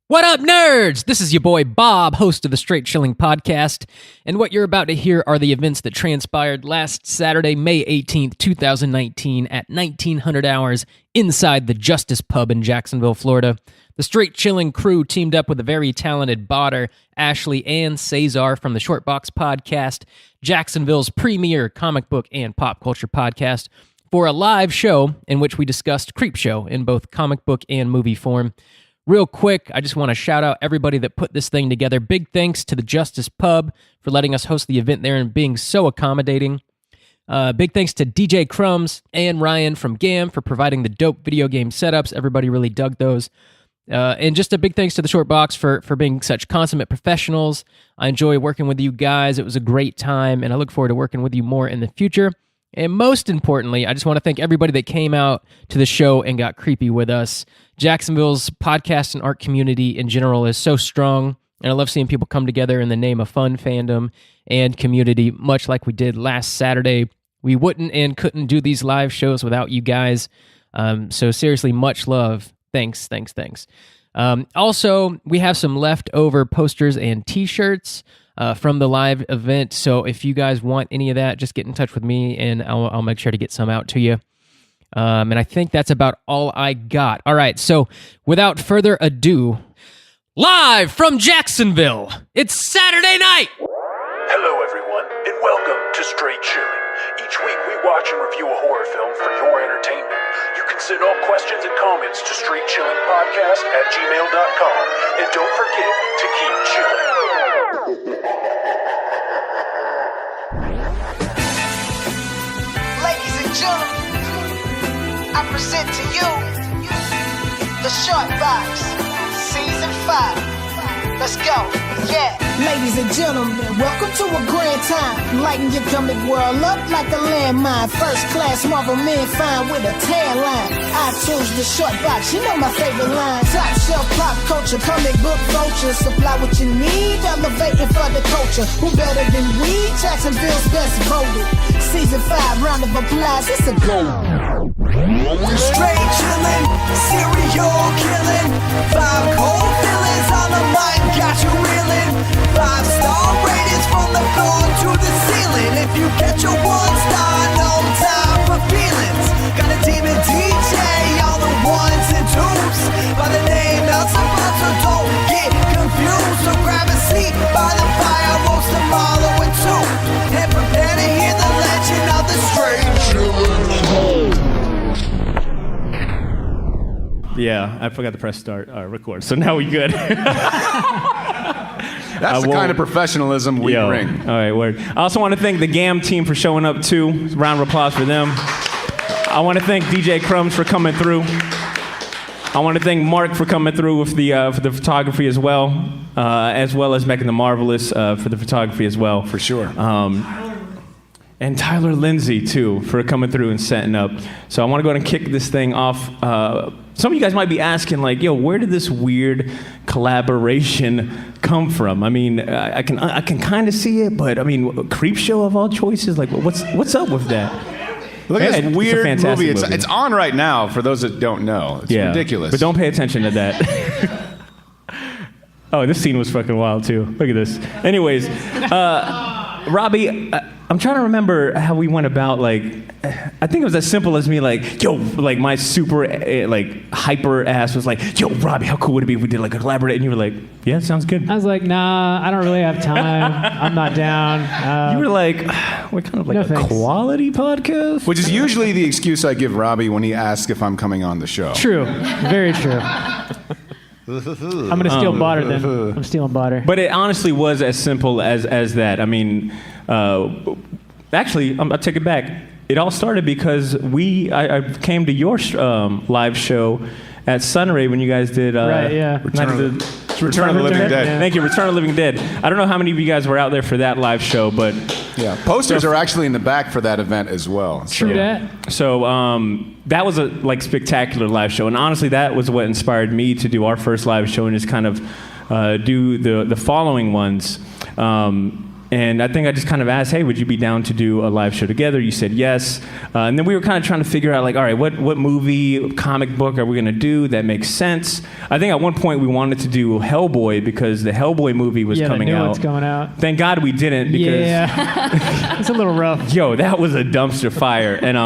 What up, nerds? This is your boy Bob, host of the Straight Chilling Podcast, and what you're about to hear are the events that transpired last Saturday, May 18th, 2019 at 1900 hours inside the Justice Pub in Jacksonville, Florida. The Straight Chilling crew teamed up with a very talented botter, Ashley and Cesar from the Shortbox Podcast, Jacksonville's premier comic book and pop culture podcast, for a live show in which we discussed Creepshow in both comic book and movie form. Real quick, I just want to shout out everybody that put this thing together. Big thanks to the Justice Pub for letting us host the event there and being so accommodating. Big thanks to DJ Crumbs and Ryan from GAM for providing the dope video game setups. Everybody really dug those. And just a big thanks to the Shortbox for being such consummate professionals. I enjoy working with you guys. It was a great time, and I look forward to working with you more in the future. And most importantly, I just want to thank everybody that came out to the show and got creepy with us. Jacksonville's podcast and art community in general is so strong, and I love seeing people come together in the name of fun, fandom, and community, much like we did last Saturday. We wouldn't and couldn't do these live shows without you guys. So seriously, much love. Thanks. Also, we have some leftover posters and t-shirts from the live event. So if you guys want any of that, just get in touch with me and I'll make sure to get some out to you. And I think that's about all I got. All right, so without further ado, live from Jacksonville, it's Saturday night! Hello everyone, and welcome to Straight Chilling. Each week we watch and review a horror film for your entertainment. You can send all questions and comments to straightchillingpodcast@gmail.com. And don't forget to keep chilling. Ladies and gentlemen, I present to you the Shortbox Season 5. Let's go, yeah. Ladies and gentlemen, welcome to a grand time. Lighten your comic world up like a landmine. First class Marvel men fine with a tan line. I choose the Shortbox, you know my favorite line. Top shelf pop culture, comic book vultures. Supply what you need, elevating for the culture. Who better than we? Jacksonville's best voted. Season 5, round of applause, it's a go. Straight chillin', serial killing. 5 cold feelings on the mic, got you reeling. 5-star ratings from the floor to the ceiling. If you get your 1 star, no time for feelings. Got a demon DJ, all the 1s and 2s. By the name of Sabah, so don't get confused. So grab a seat by the fire, roast them all with 2. And prepare to hear the legend of the Straight Chillin'. Yeah, I forgot to press start record. So now we good. That's the kind of professionalism we bring. All right, word. I also want to thank the GAM team for showing up too. Round of applause for them. I want to thank DJ Crumbs for coming through. I want to thank Mark for coming through with the photography as well as Megan the Marvelous for the photography as well. For sure. And Tyler Lindsay, too, for coming through and setting up. So I want to go ahead and kick this thing off. Some of you guys might be asking, like, yo, where did this weird collaboration come from? I mean, I can kind of see it, but, I mean, Creepshow of all choices? Like, what's up with that? Look at this weird movie. movie. It's on right now, for those that don't know. It's ridiculous. But don't pay attention to that. Oh, this scene was fucking wild, too. Look at this. Anyways, Robbie, I'm trying to remember how we went about, like, I think it was as simple as me, like, yo, like, my super, like, hyper ass was like, yo, Robbie, how cool would it be if we did, like, a collaborate? And you were like, yeah, sounds good. I was like, nah, I don't really have time. I'm not down. You were like, we're kind of like a quality podcast? Which is usually the excuse I give Robbie when he asks if I'm coming on the show. True. Very true. I'm going to steal Botter then. I'm stealing Botter. But it honestly was as simple as that. I mean, actually, I'll take it back. It all started because I came to your live show at Sunray when you guys did right, yeah. Return of the Living Dead. Yeah. Thank you, Return of the Living Dead. I don't know how many of you guys were out there for that live show, but yeah, posters are actually in the back for that event as well. True that. So that was a spectacular live show, and honestly, that was what inspired me to do our first live show and just kind of do the following ones. And I think I just kind of asked, hey, would you be down to do a live show together? You said yes. And then we were kind of trying to figure out, like, all right, what movie, comic book are we going to do that makes sense? I think at one point we wanted to do Hellboy because the Hellboy movie was coming out. Yeah, it's coming out. Thank God we didn't because... Yeah. It's a little rough. Yo, that was a dumpster fire. And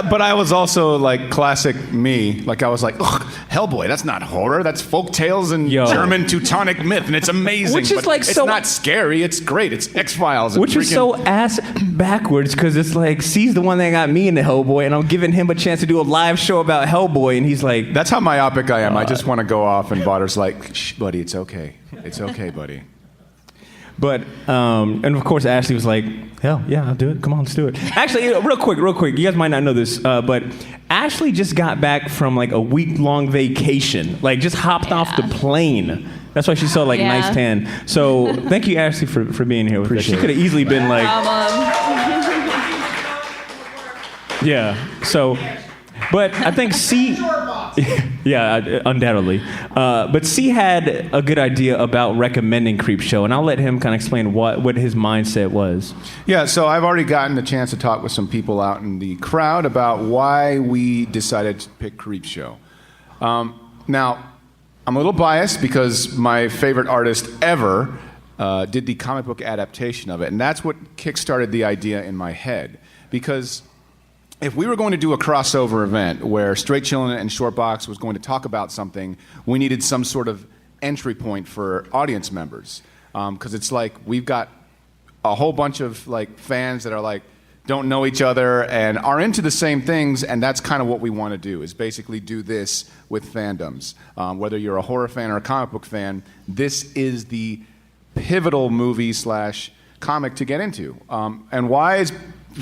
but I was also like classic me. Like I was like, ugh, Hellboy, that's not horror. That's folk tales and German Teutonic myth, and it's amazing. Which is but like it's so... not scary. It's great. It's X-Files. Which is so ass backwards because it's like, C's the one that got me into Hellboy, and I'm giving him a chance to do a live show about Hellboy, and he's like... That's how myopic I am. I just want to go off, and Botter's like, shh, buddy, it's okay. It's okay, buddy. But, and of course, Ashley was like, hell, yeah, I'll do it. Come on, let's do it. Actually, real quick, you guys might not know this, but Ashley just got back from like a week-long vacation, like just hopped off the plane. That's why she's so like nice tan. So thank you, Ashley, for being here with us. She could have easily been like... Yeah, so... But I think C... Yeah, undoubtedly. But C had a good idea about recommending Creepshow, and I'll let him kind of explain what his mindset was. Yeah, so I've already gotten the chance to talk with some people out in the crowd about why we decided to pick Creepshow. Now, I'm a little biased because my favorite artist ever did the comic book adaptation of it, and that's what kickstarted the idea in my head. Because... if we were going to do a crossover event where Straight Chillin' and Shortbox was going to talk about something, we needed some sort of entry point for audience members. Because it's like we've got a whole bunch of like fans that are like don't know each other and are into the same things, and that's kind of what we want to do, is basically do this with fandoms. Whether you're a horror fan or a comic book fan, this is the pivotal movie / comic to get into. And why is...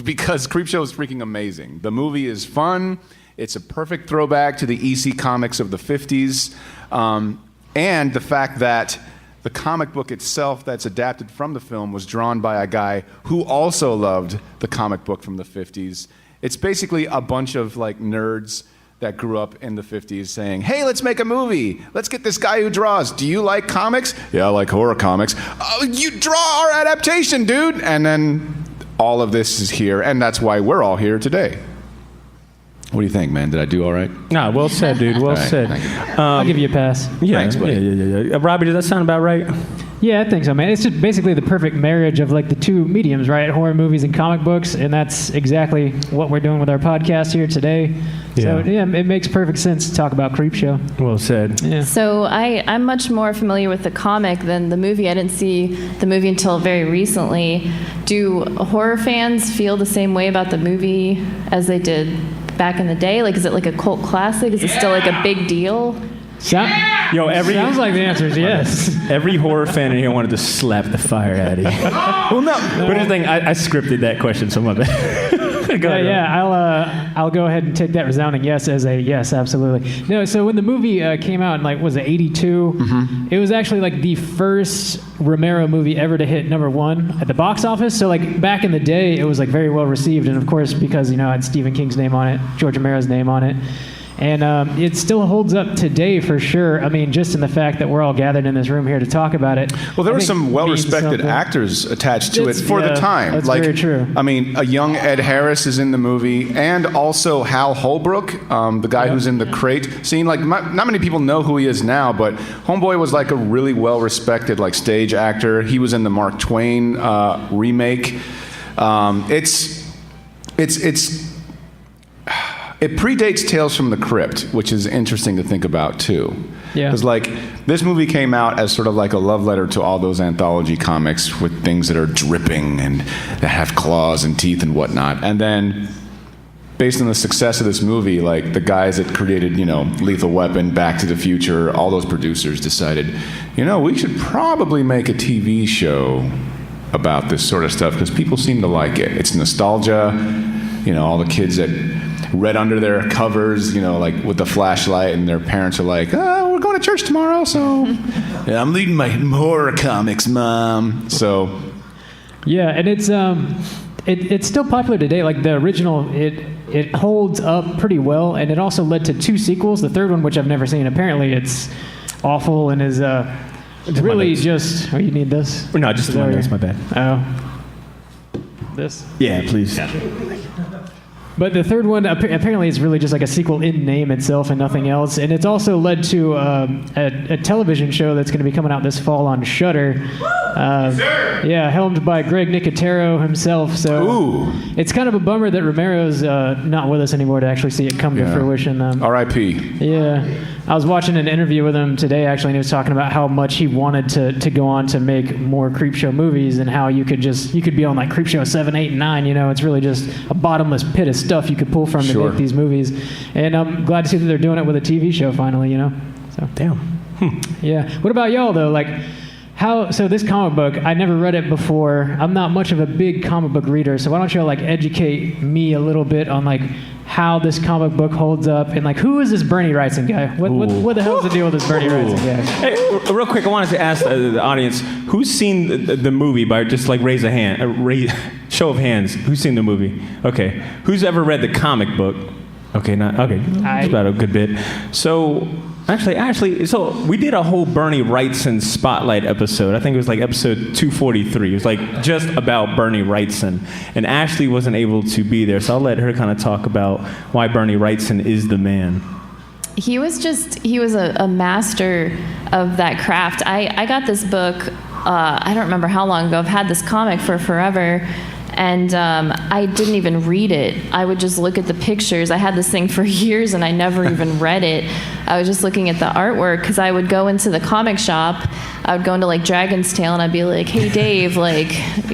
because Creepshow is freaking amazing. The movie is fun. It's a perfect throwback to the EC comics of the 50s. And the fact that the comic book itself that's adapted from the film was drawn by a guy who also loved the comic book from the 50s. It's basically a bunch of like nerds that grew up in the 50s saying, hey, let's make a movie. Let's get this guy who draws. Do you like comics? Yeah, I like horror comics. Oh, you draw our adaptation, dude. And then... all of this is here, and that's why we're all here today. What do you think, man? Did I do all right? Nah, well said, dude. Well said. I'll give you a pass. Yeah, Thanks, buddy. Yeah. Robbie, does that sound about right? Yeah, I think so, man. It's just basically the perfect marriage of like the two mediums, right? Horror movies and comic books, and that's exactly what we're doing with our podcast here today. So yeah, it makes perfect sense to talk about Creepshow. Well said. Yeah. So I'm much more familiar with the comic than the movie. I didn't see the movie until very recently. Do horror fans feel the same way about the movie as they did back in the day? Like, is it like a cult classic? Is it still like a big deal? Sounds like the answer is yes. Every horror fan in here wanted to slap the fire out of you. Well, no. But here's the thing, I scripted that question, so my bad. I'll go ahead and take that resounding yes as a yes, absolutely. No, so when the movie came out in like, was it 82? Mm-hmm. It was actually like the first Romero movie ever to hit #1 at the box office. So like back in the day, it was like very well received, and of course because it had Stephen King's name on it, George Romero's name on it. And it still holds up today for sure. I mean, just in the fact that we're all gathered in this room here to talk about it. Well, there were some well-respected actors attached to it for the time. That's very true. I mean, a young Ed Harris is in the movie, and also Hal Holbrook, the guy who's in the crate scene. Like, not many people know who he is now, but Homeboy was like a really well-respected like stage actor. He was in the Mark Twain remake. It predates Tales from the Crypt, which is interesting to think about, too. Yeah. Because, like, this movie came out as sort of like a love letter to all those anthology comics with things that are dripping and that have claws and teeth and whatnot. And then, based on the success of this movie, like, the guys that created, Lethal Weapon, Back to the Future, all those producers decided, we should probably make a TV show about this sort of stuff because people seem to like it. It's nostalgia, all the kids that read under their covers, like with the flashlight, and their parents are like, oh, we're going to church tomorrow, so yeah, I'm reading my horror comics, Mom. So yeah, and it's still popular today. Like the original, it holds up pretty well, and it also led to 2 sequels. The third one, which I've never seen, apparently it's awful and is Really just... Oh, you need this? No, just Is my that notes, my your- bad. Oh. This? Yeah, please. But the third one, apparently it's really just like a sequel in name itself and nothing else. And it's also led to a television show that's going to be coming out this fall on Shudder. Yeah, helmed by Greg Nicotero himself. So it's kind of a bummer that Romero's not with us anymore to actually see it come to fruition. R.I.P. Yeah. I was watching an interview with him today, actually, and he was talking about how much he wanted to go on to make more Creepshow movies and how you could be on like Creepshow 7, 8, and 9. You know, it's really just a bottomless pit of stuff you could pull from to make these movies. And I'm glad to see that they're doing it with a TV show finally, you know. So Damn. yeah. What about y'all, though? Like, so this comic book, I never read it before. I'm not much of a big comic book reader, so why don't y'all like educate me a little bit on like how this comic book holds up and like who is this Bernie Wrightson guy? What the hell is the deal with this Bernie Wrightson guy? Hey, real quick, I wanted to ask the audience who's seen the movie. By just like raise a hand, show of hands. Who's seen the movie? Okay, who's ever read the comic book? Okay, not okay. That's about a good bit. So. Actually, so we did a whole Bernie Wrightson spotlight episode. I think it was like episode 243. It was like just about Bernie Wrightson. And Ashley wasn't able to be there, so I'll let her kind of talk about why Bernie Wrightson is the man. He was a master of that craft. I got this book, I don't remember how long ago. I've had this comic for forever. And I didn't even read it. I would just look at the pictures. I had this thing for years, and I never even read it. I was just looking at the artwork because I would go into the comic shop. I would go into like Dragon's Tail, and I'd be like, "Hey, Dave, like,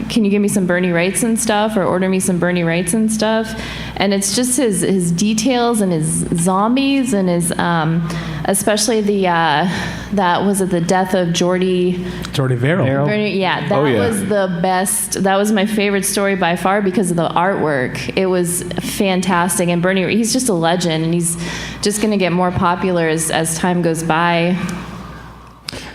can you give me some Bernie Wrightson stuff, or order me some Bernie Wrightson stuff?" And it's just his details and his zombies and his especially the the death of Jordy Verrill. Yeah, that was the best. That was my favorite story by far because of the artwork. It was fantastic. And Bernie, he's just a legend, and he's just going to get more popular as time goes by.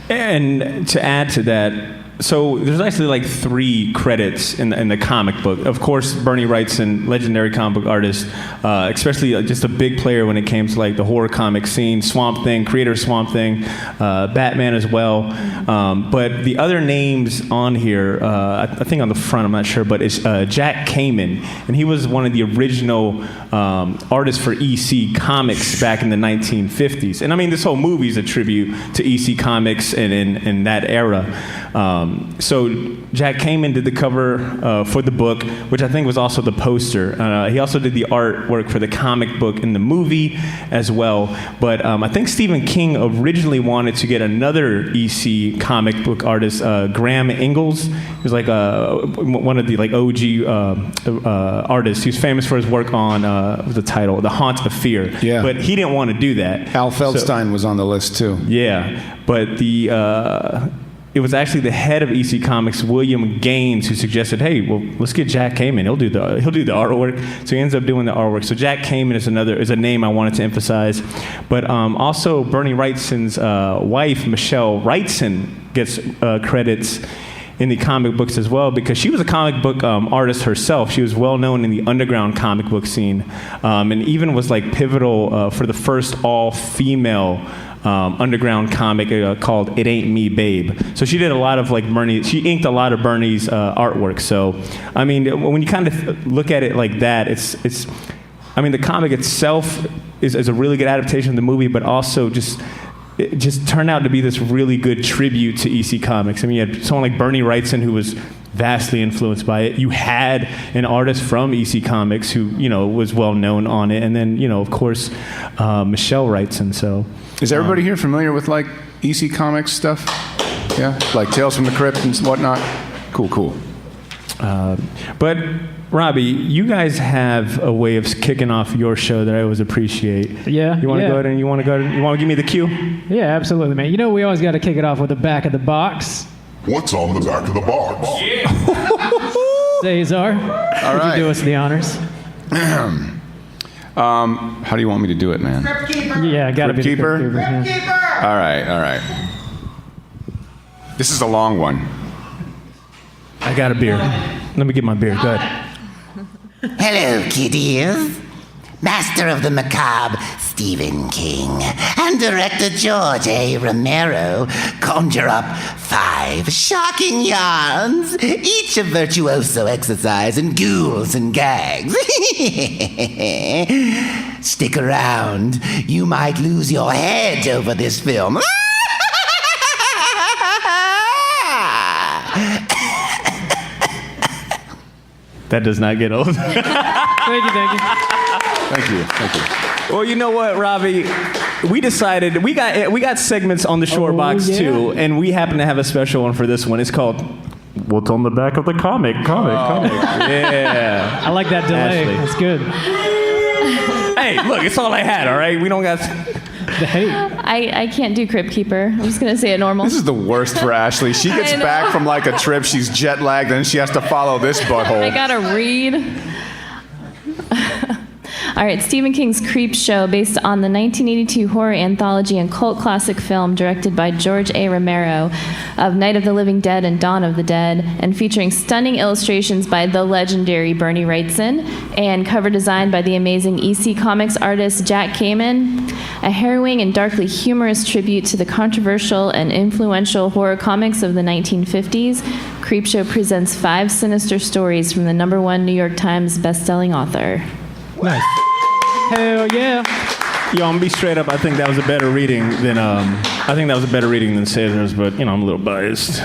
And to add to that, so there's actually like 3 credits in the comic book. Of course, Bernie Wrightson, legendary comic book artist, especially just a big player when it came to like the horror comic scene. Swamp Thing, creator of Swamp Thing, Batman as well. But the other names on here, I think on the front, I'm not sure, but it's Jack Kamen, and he was one of the original artists for EC Comics back in the 1950s. And I mean, this whole movie is a tribute to EC Comics and in that era. So Jack Kamen did the cover for the book, which I think was also the poster. He also did the artwork for the comic book in the movie as well. But I think Stephen King originally wanted to get another EC comic book artist, Graham Ingalls. He was like one of the like OG artists. He was famous for his work on the title, The Haunt of Fear. Yeah. But he didn't want to do that. Al Feldstein was on the list too. Yeah, but it was actually the head of EC Comics, William Gaines, who suggested, "Hey, well, let's get Jack Kamen. He'll do the artwork." So he ends up doing the artwork. So Jack Kamen is a name I wanted to emphasize, but also Bernie Wrightson's wife, Michelle Wrightson, gets credits in the comic books as well because she was a comic book artist herself. She was well known in the underground comic book scene, and even was like pivotal for the first all-female underground comic called "It Ain't Me, Babe." So she did a lot of like Bernie. She inked a lot of Bernie's artwork. So I mean, when you kind of look at it like that, it's. I mean, the comic itself is a really good adaptation of the movie, but also it just turned out to be this really good tribute to EC Comics. I mean, you had someone like Bernie Wrightson who was vastly influenced by it. You had an artist from EC Comics who, was well known on it. And then, of course, Michelle Wrightson. So, is everybody here familiar with like EC Comics stuff? Yeah, like Tales from the Crypt and whatnot. Cool. But Robbie, you guys have a way of kicking off your show that I always appreciate. Yeah. You want to go ahead and you want to give me the cue? Yeah, absolutely, man. We always got to kick it off with the back of the box. What's on the back of the box? Cesar, all right. Would you do us the honors? How do you want me to do it, man? Crypt Keeper. Yeah, got to be the Keeper? Crypt Keeper. Crypt Keeper. All right. This is a long one. I got a beer. Let me get my beer. Go ahead. Hello, kiddies. Master of the macabre Stephen King and director George A. Romero conjure up 5 shocking yarns, each a virtuoso exercise in ghouls and gags. Stick around. You might lose your head over this film. That does not get old. Thank you. Thank you. Well, you know what, Robbie? We decided we got segments on the short box too, and we happen to have a special one for this one. It's called "What's on the Back of the Comic?" Yeah. I like that delay. Ashley. That's good. Hey, look, it's all I had. All right, we don't got. I can't do Crypt Keeper. I'm just going to say it normal. This is the worst for Ashley. She gets I know. back from like a trip, she's jet lagged, and she has to follow this butthole. I got to read. All right, Stephen King's Creepshow, based on the 1982 horror anthology and cult classic film directed by George A. Romero of Night of the Living Dead and Dawn of the Dead, and featuring stunning illustrations by the legendary Bernie Wrightson and cover design by the amazing EC Comics artist Jack Kamen. A harrowing and darkly humorous tribute to the controversial and influential horror comics of the 1950s, Creepshow presents 5 sinister stories from the #1 New York Times bestselling author. Nice. Hell yeah. Yo, I'm gonna be straight up. I think that was a better reading than Caesar's, but I'm a little biased.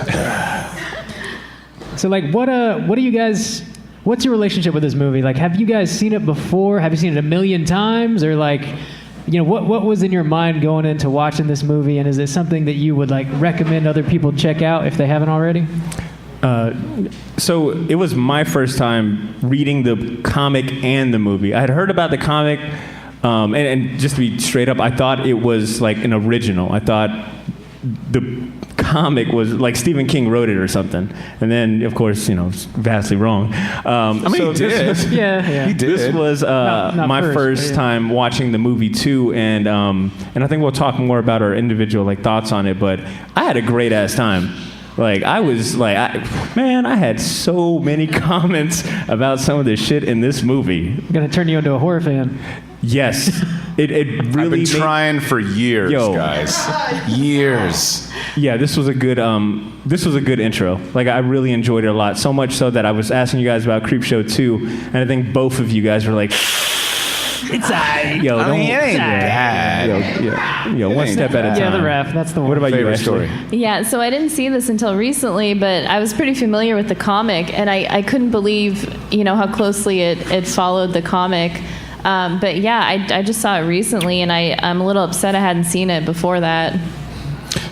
So, like, what do you guys? What's your relationship with this movie? Like, have you guys seen it before? Have you seen it a million times, or like, what was in your mind going into watching this movie? And is it something that you would like recommend other people check out if they haven't already? So it was my first time reading the comic and the movie. I had heard about the comic, and just to be straight up, I thought it was like an original. I thought the comic was like Stephen King wrote it or something. And then, of course, it's vastly wrong. He did. Yeah. He did. This was Not my first, first but yeah. time watching the movie too, and I think we'll talk more about our individual thoughts on it. But I had a great ass time. Like, I was like, I had so many comments about some of the shit in this movie. I'm gonna turn you into a horror fan. Yes, it really. I've been trying for years, Yo. guys. Years. Yeah, this was a good intro. Like, I really enjoyed it a lot. So much so that I was asking you guys about Creepshow 2, and I think both of you guys were like, "It's alright." Yo, I mean, it ain't bad. Yo, one step at a time. Yeah, the ref. That's the one. What about you, Favorite Ashley? story? Yeah, so I didn't see this until recently, but I was pretty familiar with the comic, and I couldn't believe, how closely it followed the comic. But yeah, I just saw it recently, and I'm a little upset I hadn't seen it before that.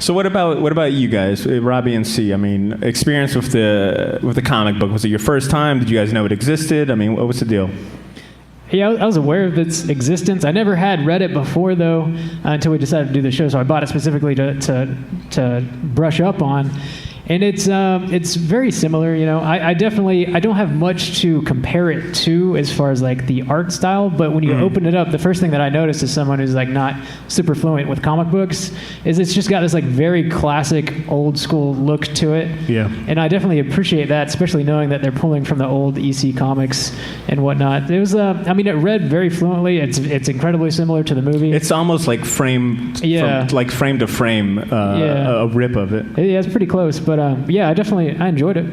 So what about you guys, Robbie and C? I mean, experience with the comic book. Was it your first time? Did you guys know it existed? I mean, what was the deal? Yeah, I was aware of its existence. I never had read it before, though, until we decided to do the show. So I bought it specifically to brush up on. And it's very similar, I don't have much to compare it to as far as like the art style, but when you open it up, the first thing that I noticed as someone who's like not super fluent with comic books is it's just got this like very classic old school look to it. Yeah. And I definitely appreciate that, especially knowing that they're pulling from the old EC comics and whatnot. It was it read very fluently. It's incredibly similar to the movie. It's almost like frame to frame, a rip of it. Yeah, it's pretty close, but I enjoyed it.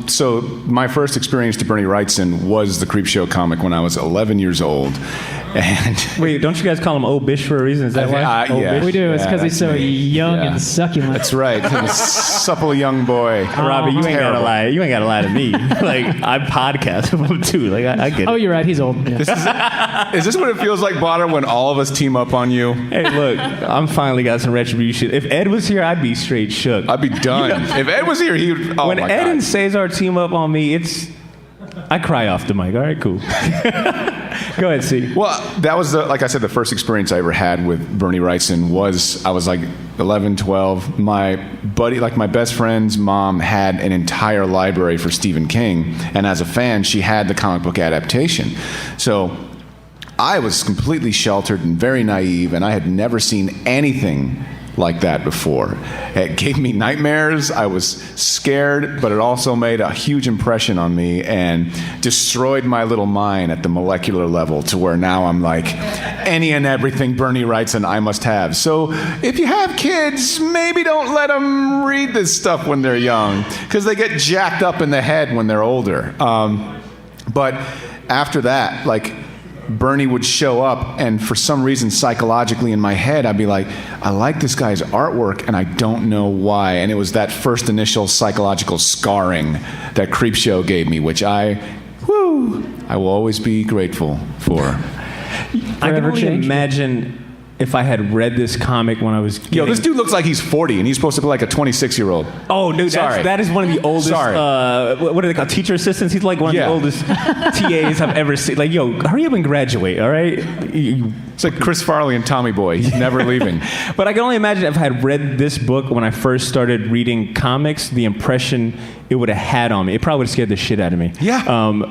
So my first experience to Bernie Wrightson was the Creepshow comic when I was 11 years old. And wait, don't you guys call him Old Bish for a reason? Is that why? Yeah. We do. It's because he's so young and succulent. That's right. He's a supple young boy. Robbie, you ain't gotta lie. You ain't gotta lie to me. Like, I podcast with him too. Like, I get it. Oh, you're right. He's old. Yeah. Is this what it feels like, Botter, when all of us team up on you? Hey, look, I'm finally got some retribution. If Ed was here, I'd be straight shook. I'd be done. If Ed was here, he would. Oh, when my Ed God. and Cesar team up on me, I cry off the mic. All right, cool. Go ahead, C. Well, that was, like I said, the first experience I ever had with Bernie Wrightson was, I was like 11, 12. My buddy, like my best friend's mom, had an entire library for Stephen King. And as a fan, she had the comic book adaptation. So I was completely sheltered and very naive, and I had never seen anything like that before. It gave me nightmares. I was scared, but it also made a huge impression on me and destroyed my little mind at the molecular level to where now I'm like, any and everything Bernie writes and I must have. So if you have kids, maybe don't let them read this stuff when they're young, because they get jacked up in the head when they're older. But after that, like, Bernie would show up, and for some reason, psychologically in my head, I'd be like, I like this guy's artwork, and I don't know why. And it was that first initial psychological scarring that Creepshow gave me, which I will always be grateful for. I can only imagine if I had read this comic when I was Yo, this dude looks like he's 40, and he's supposed to be like a 26-year-old. Oh, dude, that is one of the oldest, what are they called, teacher assistants? He's like one of the oldest TAs I've ever seen. Like, yo, hurry up and graduate, all right? It's like Chris Farley and Tommy Boy, never leaving. But I can only imagine if I had read this book when I first started reading comics, the impression it would have had on me. It probably would have scared the shit out of me. Yeah.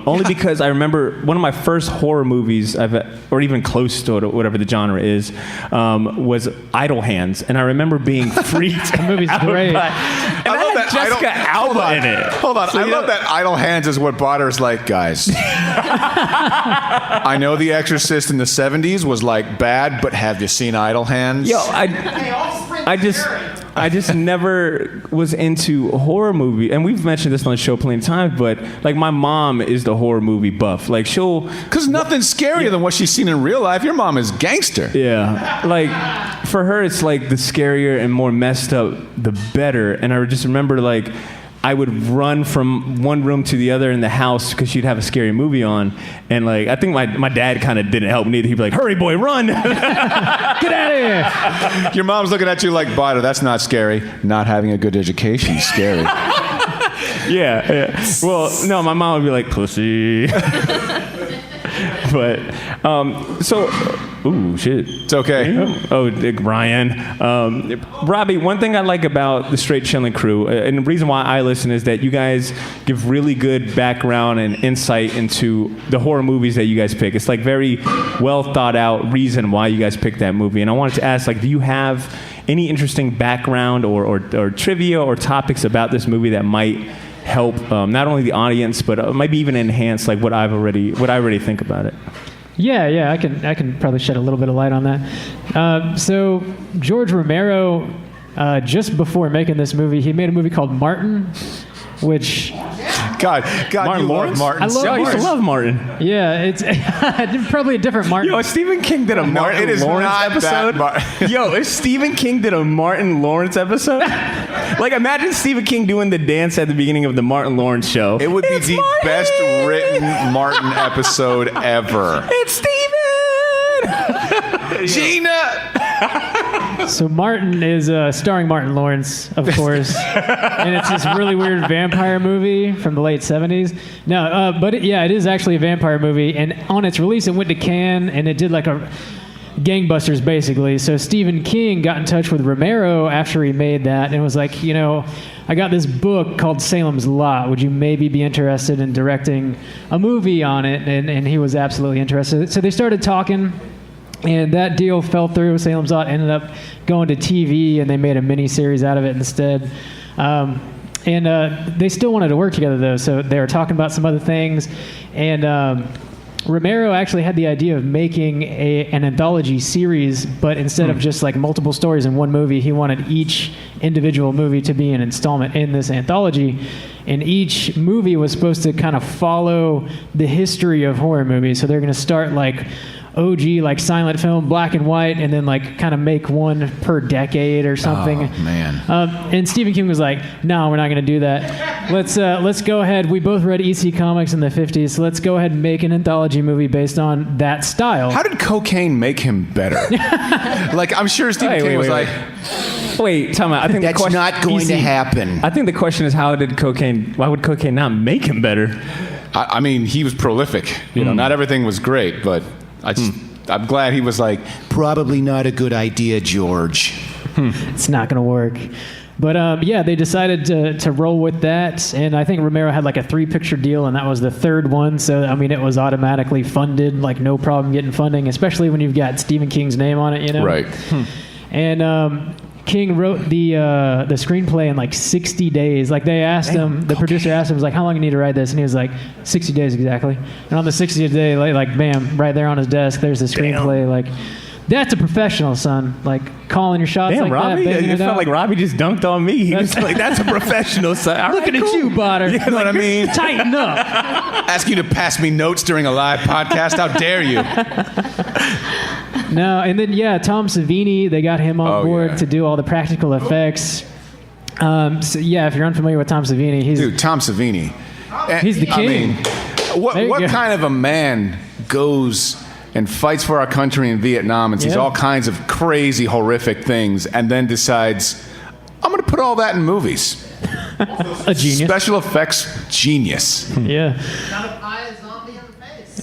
Only because I remember one of my first horror movies, or even close to it, whatever the genre is, was Idle Hands. And I remember being freaked. The movie's great. I love that Jessica Alba in it. Hold on. So, I love that Idle Hands is what Botter's like, guys. I know The Exorcist in the 70s was like bad, but have you seen Idle Hands? Yo, I just never was into horror movie, and we've mentioned this on the show plenty of times, but like my mom is the horror movie buff. Like because nothing's scarier than what she's seen in real life. Your mom is gangster. Yeah, like for her, it's like the scarier and more messed up, the better. And I just remember like I would run from one room to the other in the house because she'd have a scary movie on. And like, I think my dad kind of didn't help me either. He'd be like, hurry boy, run. Get out of here. Your mom's looking at you like, Botter, that's not scary. Not having a good education is scary. Yeah. Well, no, my mom would be like, pussy. But, ooh, shit. It's okay. Oh, Ryan. Robbie, one thing I like about the Straight Chillin' crew, and the reason why I listen is that you guys give really good background and insight into the horror movies that you guys pick. It's like very well thought out reason why you guys picked that movie. And I wanted to ask, like, do you have any interesting background or trivia or topics about this movie that might help not only the audience but maybe even enhance like what I already think about it? Yeah, I can probably shed a little bit of light on that. So George Romero, just before making this movie, he made a movie called Martin, which God, Martin you Lawrence? love Martin. I love I used to love Martin. Yeah, it's probably a different Martin. Yo, if Stephen King did a Martin Lawrence episode. Yo, if Stephen King did a Martin Lawrence episode, like imagine Stephen King doing the dance at the beginning of the Martin Lawrence show. It would be the best written Martin episode ever. It's Stephen! Gina! So Martin is starring Martin Lawrence, of course, and it's this really weird vampire movie from the late 70s. No, but it is actually a vampire movie, and on its release it went to Cannes, and it did like a gangbusters basically. So Stephen King got in touch with Romero after he made that and was like, I got this book called Salem's Lot. Would you maybe be interested in directing a movie on it? And he was absolutely interested. So they started talking. And that deal fell through. Salem's Lot ended up going to TV, and they made a mini-series out of it instead. And they still wanted to work together, though, so they were talking about some other things. And Romero actually had the idea of making an anthology series, but instead of just like multiple stories in one movie, he wanted each individual movie to be an installment in this anthology. And each movie was supposed to kind of follow the history of horror movies. So they're going to start like OG, like silent film, black and white, and then like kind of make one per decade or something. Oh, man. And Stephen King was like, no, we're not going to do that. Let's go ahead. We both read EC Comics in the 50s, so let's go ahead and make an anthology movie based on that style. How did cocaine make him better? Like, I'm sure Stephen King was like... Wait, tell me. I think That's not going to happen. I think the question is why would cocaine not make him better? I mean, he was prolific. Not everything was great, but I'm glad he was like, probably not a good idea, George. It's not going to work. But they decided to roll with that, and I think Romero had like a 3-picture deal, and that was the third one. So I mean, it was automatically funded, like no problem getting funding, especially when you've got Stephen King's name on it, Right. And King wrote the screenplay in like 60 days. Like they asked him, the producer asked him, was like, how long you need to write this? And he was like, 60 days exactly. And on the 60th day, like bam, right there on his desk, there's the screenplay. Like, that's a professional, son. Like calling your shots like Robbie, that. it felt like Robbie just dunked on me. He was like, that's a professional, son. Looking at you, Botter. You know what I mean? Tighten up. Ask you to pass me notes during a live podcast. How dare you? No, and then Tom Savini, they got him on board to do all the practical effects. So if you're unfamiliar with Tom Savini, Tom Savini. He's the king. I mean, what kind of a man goes and fights for our country in Vietnam and sees all kinds of crazy, horrific things, and then decides, I'm going to put all that in movies. A genius. Special effects genius. Yeah.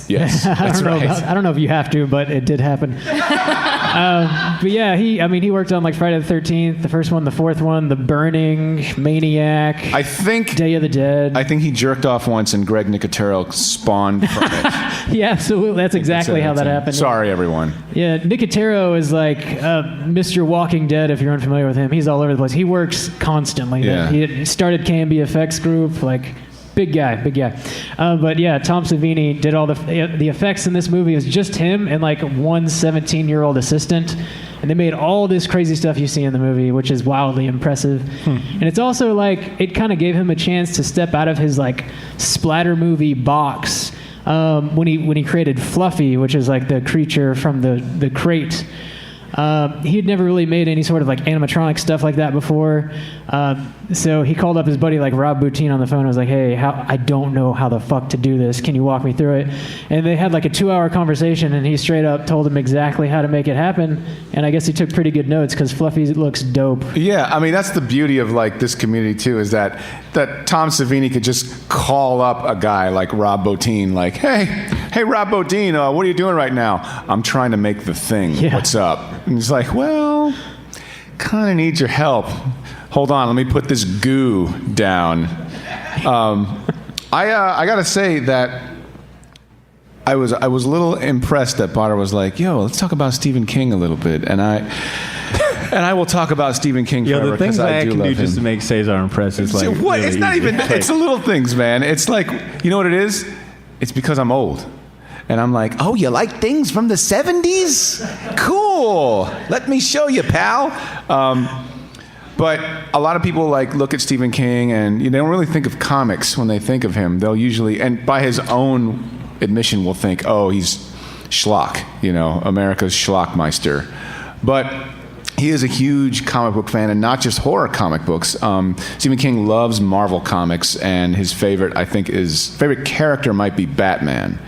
Yes, that's right. I don't know if you have to, but it did happen. But he worked on like Friday the 13th, the first one, the fourth one, The Burning, Maniac. I think Day of the Dead. I think he jerked off once, and Greg Nicotero spawned from it. Yeah, absolutely. That's exactly how that happened. Sorry, everyone. Yeah, Nicotero is like Mr. Walking Dead. If you're unfamiliar with him, he's all over the place. He works constantly. Yeah. He started KMB Effects Group, like. Big guy. But Tom Savini did all the effects in this movie. It was just him and like one 17-year-old assistant. And they made all this crazy stuff you see in the movie, which is wildly impressive. And it's also like, it kind of gave him a chance to step out of his like splatter movie box when he created Fluffy, which is like the creature from the crate. He had never really made any sort of like animatronic stuff like that before. So he called up his buddy like Rob Boutine on the phone and was like, hey, I don't know how the fuck to do this. Can you walk me through it? And they had like a 2-hour conversation, and he straight up told him exactly how to make it happen. And I guess he took pretty good notes because Fluffy looks dope. Yeah, I mean, that's the beauty of like this community too, is that Tom Savini could just call up a guy like Rob Boutine, like, hey Rob Boutine, what are you doing right now? I'm trying to make The Thing. Yeah. What's up? And he's like, well, kind of need your help. Hold on, let me put this goo down. I gotta say that I was a little impressed that Potter was like, yo, let's talk about Stephen King a little bit, and I will talk about Stephen King forever. The things I can love do him. just to make Cesar impressed is like what? really It's not easy. even. It's the little things, man. It's like, you know what it is? It's because I'm old. And I'm like, oh, you like things from the 70s? Cool. Let me show you, pal. But a lot of people like look at Stephen King and they don't really think of comics when they think of him. They'll usually, and by his own admission, will think, oh, he's schlock, America's schlockmeister. But he is a huge comic book fan, and not just horror comic books. Stephen King loves Marvel comics, and his favorite character might be Batman.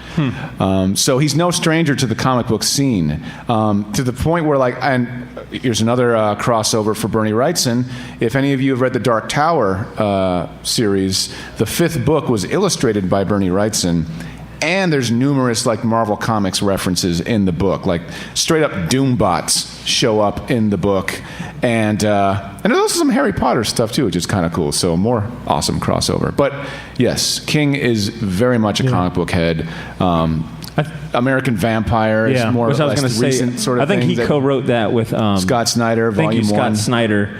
So he's no stranger to the comic book scene, to the point where, like, and here's another crossover for Bernie Wrightson. If any of you have read the Dark Tower series, the 5th book was illustrated by Bernie Wrightson. And there's numerous like Marvel Comics references in the book, like straight up Doombots show up in the book, and there's also some Harry Potter stuff too, which is kind of cool. So more awesome crossover. But yes, King is very much a comic book head. American Vampire is more or less the recent sort of thing. I think he co-wrote that with Scott Snyder, Volume 1. Scott Snyder,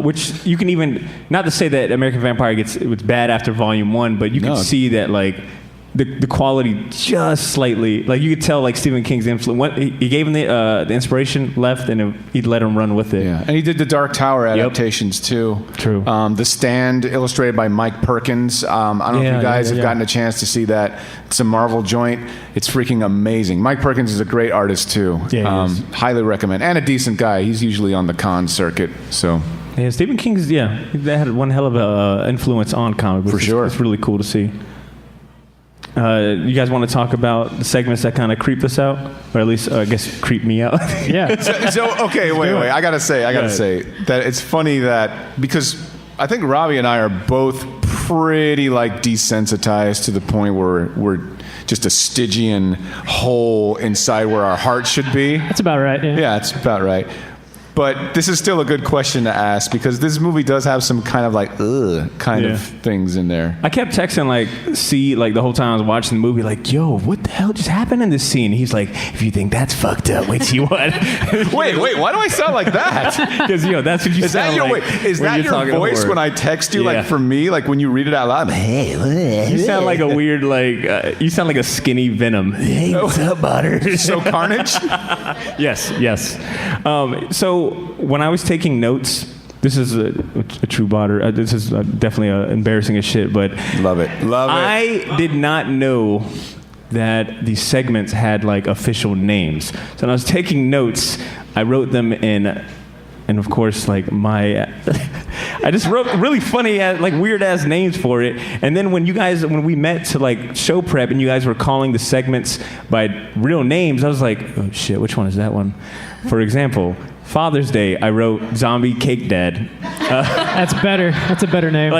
which you can even, not to say that American Vampire it's bad after Volume 1, but you can see that like the quality just slightly, like you could tell like Stephen King's influence. He gave him the inspiration, left, and he let him run with it. Yeah, and he did the Dark Tower adaptations too. True. The Stand, illustrated by Mike Perkins. I don't know if you guys have gotten a chance to see that. It's a Marvel joint. It's freaking amazing. Mike Perkins is a great artist too. Yeah, highly recommend, and a decent guy. He's usually on the con circuit, so. Yeah, Stephen King's that had one hell of a influence on comic books. For sure. It's really cool to see. You guys want to talk about the segments that kind of creep us out, or at least I guess creep me out? Yeah. So okay, wait. I gotta say that it's funny that, because I think Robbie and I are both pretty like desensitized to the point where we're just a Stygian hole inside where our heart should be. That's about right. Yeah. Yeah, it's about right. But this is still a good question to ask because this movie does have some kind of like of things in there. I kept texting like the whole time I was watching the movie, like, yo, what the hell just happened in this scene? He's like, if you think that's fucked up, wait till you what? wait, why do I sound like that? Because that's what you sound like. Is that your voice when I text you? Like for me, like when you read it out loud, hey, you sound like a weird you sound like a skinny Venom. Hey, what's up, butter? So Carnage? Yes. So when I was taking notes, this is a true botter. This is definitely embarrassing as shit, but love it. I did not know that these segments had like official names. So when I was taking notes, I wrote them in, and of course, like I just wrote really funny, like weird ass names for it. And then when we met to like show prep, and you guys were calling the segments by real names, I was like, oh shit, which one is that one? For example, Father's Day, I wrote Zombie Cake Dad. That's better. That's a better name.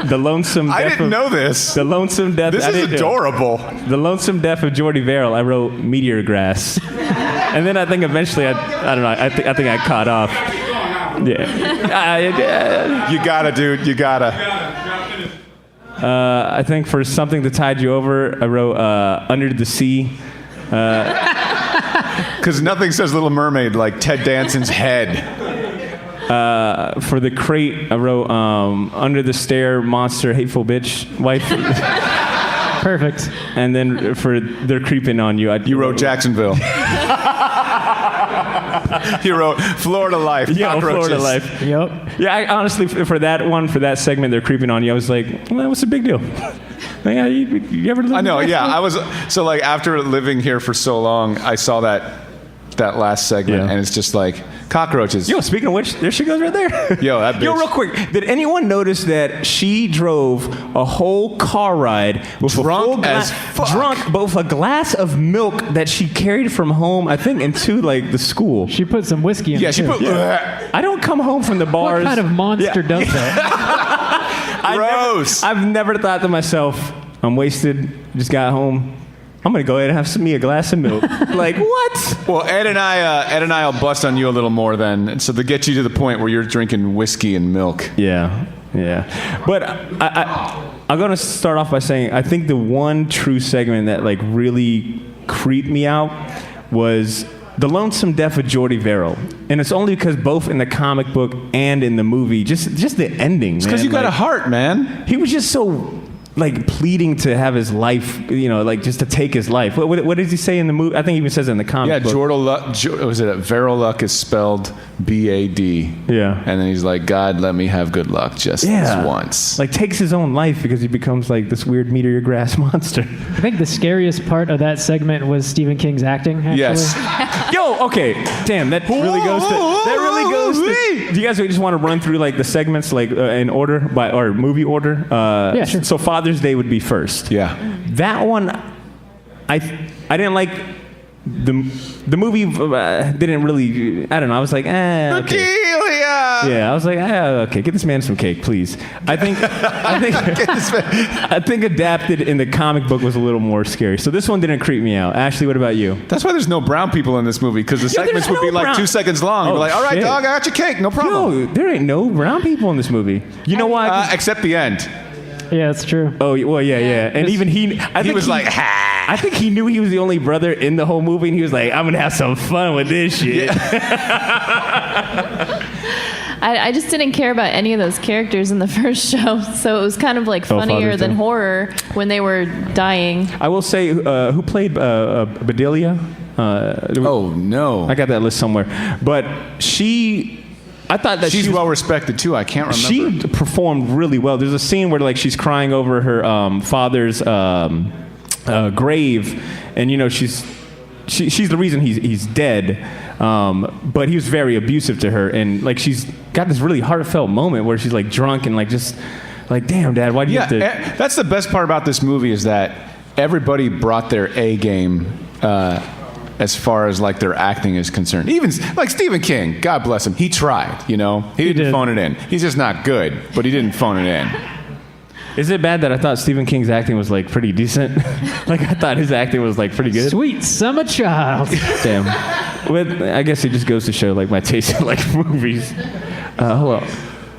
The Lonesome Death I didn't know this. The Lonesome Death. This is adorable. The Lonesome Death of Jordy Verrill, I wrote Meteor Grass. And then I think eventually, I don't know, I think I caught off. Yeah. You gotta, dude. You gotta. I think for Something to Tide You Over, I wrote Under the Sea. Because nothing says Little Mermaid like Ted Danson's head. For the crate, I wrote Under the Stair, Monster, Hateful Bitch, Wife. Perfect. And then for They're Creeping on You, you wrote Jacksonville. You wrote Florida Life. Yeah, Florida Life. Yep. Yeah, I honestly, for that segment, They're Creeping on You, I was like, well, what's the big deal? You ever I know, yeah. I was so like after living here for so long, I saw that last segment, and it's just like cockroaches. Yo, speaking of which, there she goes right there. Yo, that bitch. Yo, real quick, did anyone notice that she drove a whole car ride with drunk but with a glass of milk that she carried from home, I think, into like the school. She put some whiskey in it. She put. I don't come home from the bars. What kind of monster does that? Gross. I've never thought to myself, I'm wasted, just got home, I'm gonna go ahead and have me a glass of milk. Like, what? Well, Ed and I will bust on you a little more then, so to get you to the point where you're drinking whiskey and milk. Yeah. But I'm gonna start off by saying I think the one true segment that like really creeped me out was The Lonesome Death of Jordy Verrill. And it's only because both in the comic book and in the movie, just the ending. It's because you got a heart, man. He was just so like pleading to have his life, like just to take his life. What does he say in the movie? I think he even says it in the comic book. Verrill Luck is spelled B-A-D. Yeah. And then he's like, God, let me have good luck just this once. Like takes his own life because he becomes like this weird meteor grass monster. I think the scariest part of that segment was Stephen King's acting, actually. Yes. Yo, okay. Damn, that really goes to... Do you guys just want to run through like the segments like in order or movie order? Yeah, sure. So Father's Day would be first. Yeah. That one, I didn't like the movie. Didn't really. I don't know. I was like, okay. Yeah, I was like, okay. Get this man some cake, please. I think adapted in the comic book was a little more scary. So this one didn't creep me out. Ashley, what about you? That's why there's no brown people in this movie, because the segments would be like 2 seconds long. You're like, all right, dog, I got your cake, no problem. No, there ain't no brown people in this movie. You know why? Except the end. Yeah, that's true. Oh, well, yeah. And even he was like, ha. I think he knew he was the only brother in the whole movie, and he was like, I'm going to have some fun with this shit. Yeah. I just didn't care about any of those characters in the first show, so it was kind of like funnier than horror when they were dying. I will say, who played Bedelia? Oh, no. I got that list somewhere. But I thought that she's well respected too. I can't remember. She performed really well. There's a scene where like she's crying over her father's grave, and she's the reason he's dead. But he was very abusive to her, and like she's got this really heartfelt moment where she's like drunk and like just like, damn, Dad, why do you have to? That's the best part about this movie is that everybody brought their A game. As far as like their acting is concerned, even like Stephen King, God bless him, he tried. He didn't phone it in. He's just not good, but he didn't phone it in. Is it bad that I thought Stephen King's acting was like pretty decent? Like I thought his acting was like pretty good. Sweet summer child. Damn. But I guess it just goes to show like my taste in like movies. Hold on.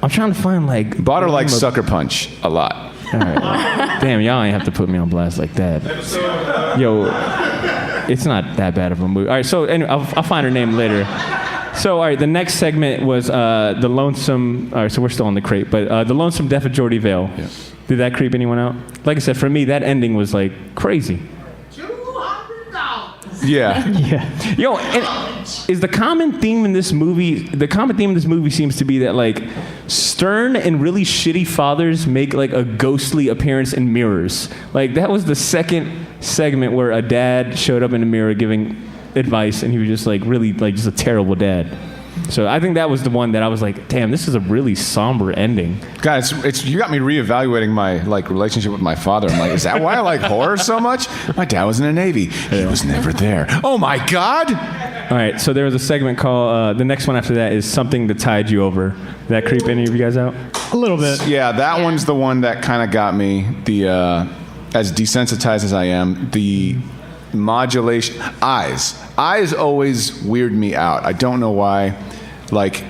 I'm trying to find like. Bauder likes Sucker Punch a lot. All right. Damn, y'all ain't have to put me on blast like that. Yo, it's not that bad of a movie. All right, so anyway, I'll find her name later. So, all right, the next segment was the lonesome. All right, so we're still on the crate, but the lonesome death of Jordy Vale. Yeah. Did that creep anyone out? Like I said, for me, that ending was like crazy. Yeah. Yeah. Yo, and is the common theme in this movie? The common theme in this movie seems to be that like stern and really shitty fathers make like a ghostly appearance in mirrors. Like that was the second segment where a dad showed up in the mirror giving advice, and he was just like really like just a terrible dad. So I think that was the one that I was like, damn, this is a really somber ending. Guys, you got me reevaluating my like relationship with my father. I'm like, is that why I like horror so much? My dad was in the Navy. He was never there. Oh my God! All right, so there was a segment called, the next one after that is Something That Tied You Over. Did that creep any of you guys out? A little bit. Yeah, that one's the one that kind of got me. The as desensitized as I am, the modulation. Eyes always weird me out. I don't know why. Like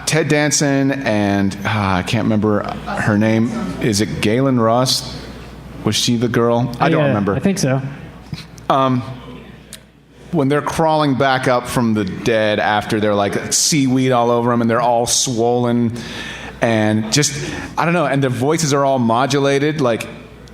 Ted Danson and I can't remember her name. Is it Galen Ross? Was she the girl? I don't remember. I think so. When they're crawling back up from the dead after they're like seaweed all over them and they're all swollen and just I don't know. And their voices are all modulated. Like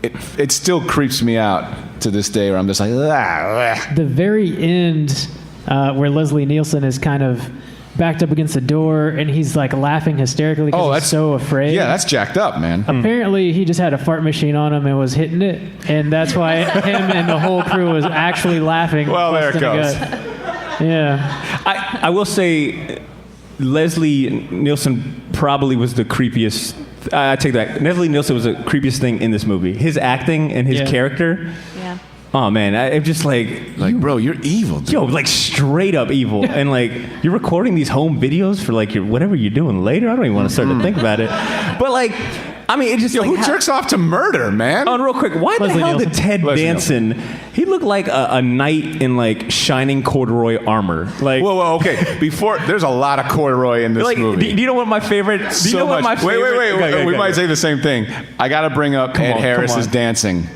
it still creeps me out to this day. Where I'm just like The very end, where Leslie Nielsen is kind of backed up against the door and he's like laughing hysterically because he's so afraid. Yeah, that's jacked up, man. Apparently he just had a fart machine on him and was hitting it, and that's why him and the whole crew was actually laughing. Well, there it goes. Yeah. I will say Leslie Nielsen probably was the creepiest. I take that. Leslie Nielsen was the creepiest thing in this movie. His acting and his character. Yeah. Oh man, I'm just like bro, you're evil, dude. Yo, like straight up evil, and like you're recording these home videos for like whatever you're doing later. I don't even want to start to think about it, but like, I mean, it just who jerks off to murder, man? Oh, and real quick, why Leslie the hell Nielsen. did Ted Danson? He looked like a knight in like shining corduroy armor. Like, whoa, okay. Before there's a lot of corduroy in this like, movie. Do you know what my favorite? Do you know what my favorite? Wait. We might say the same thing. I got to bring up Ed Harris's dancing.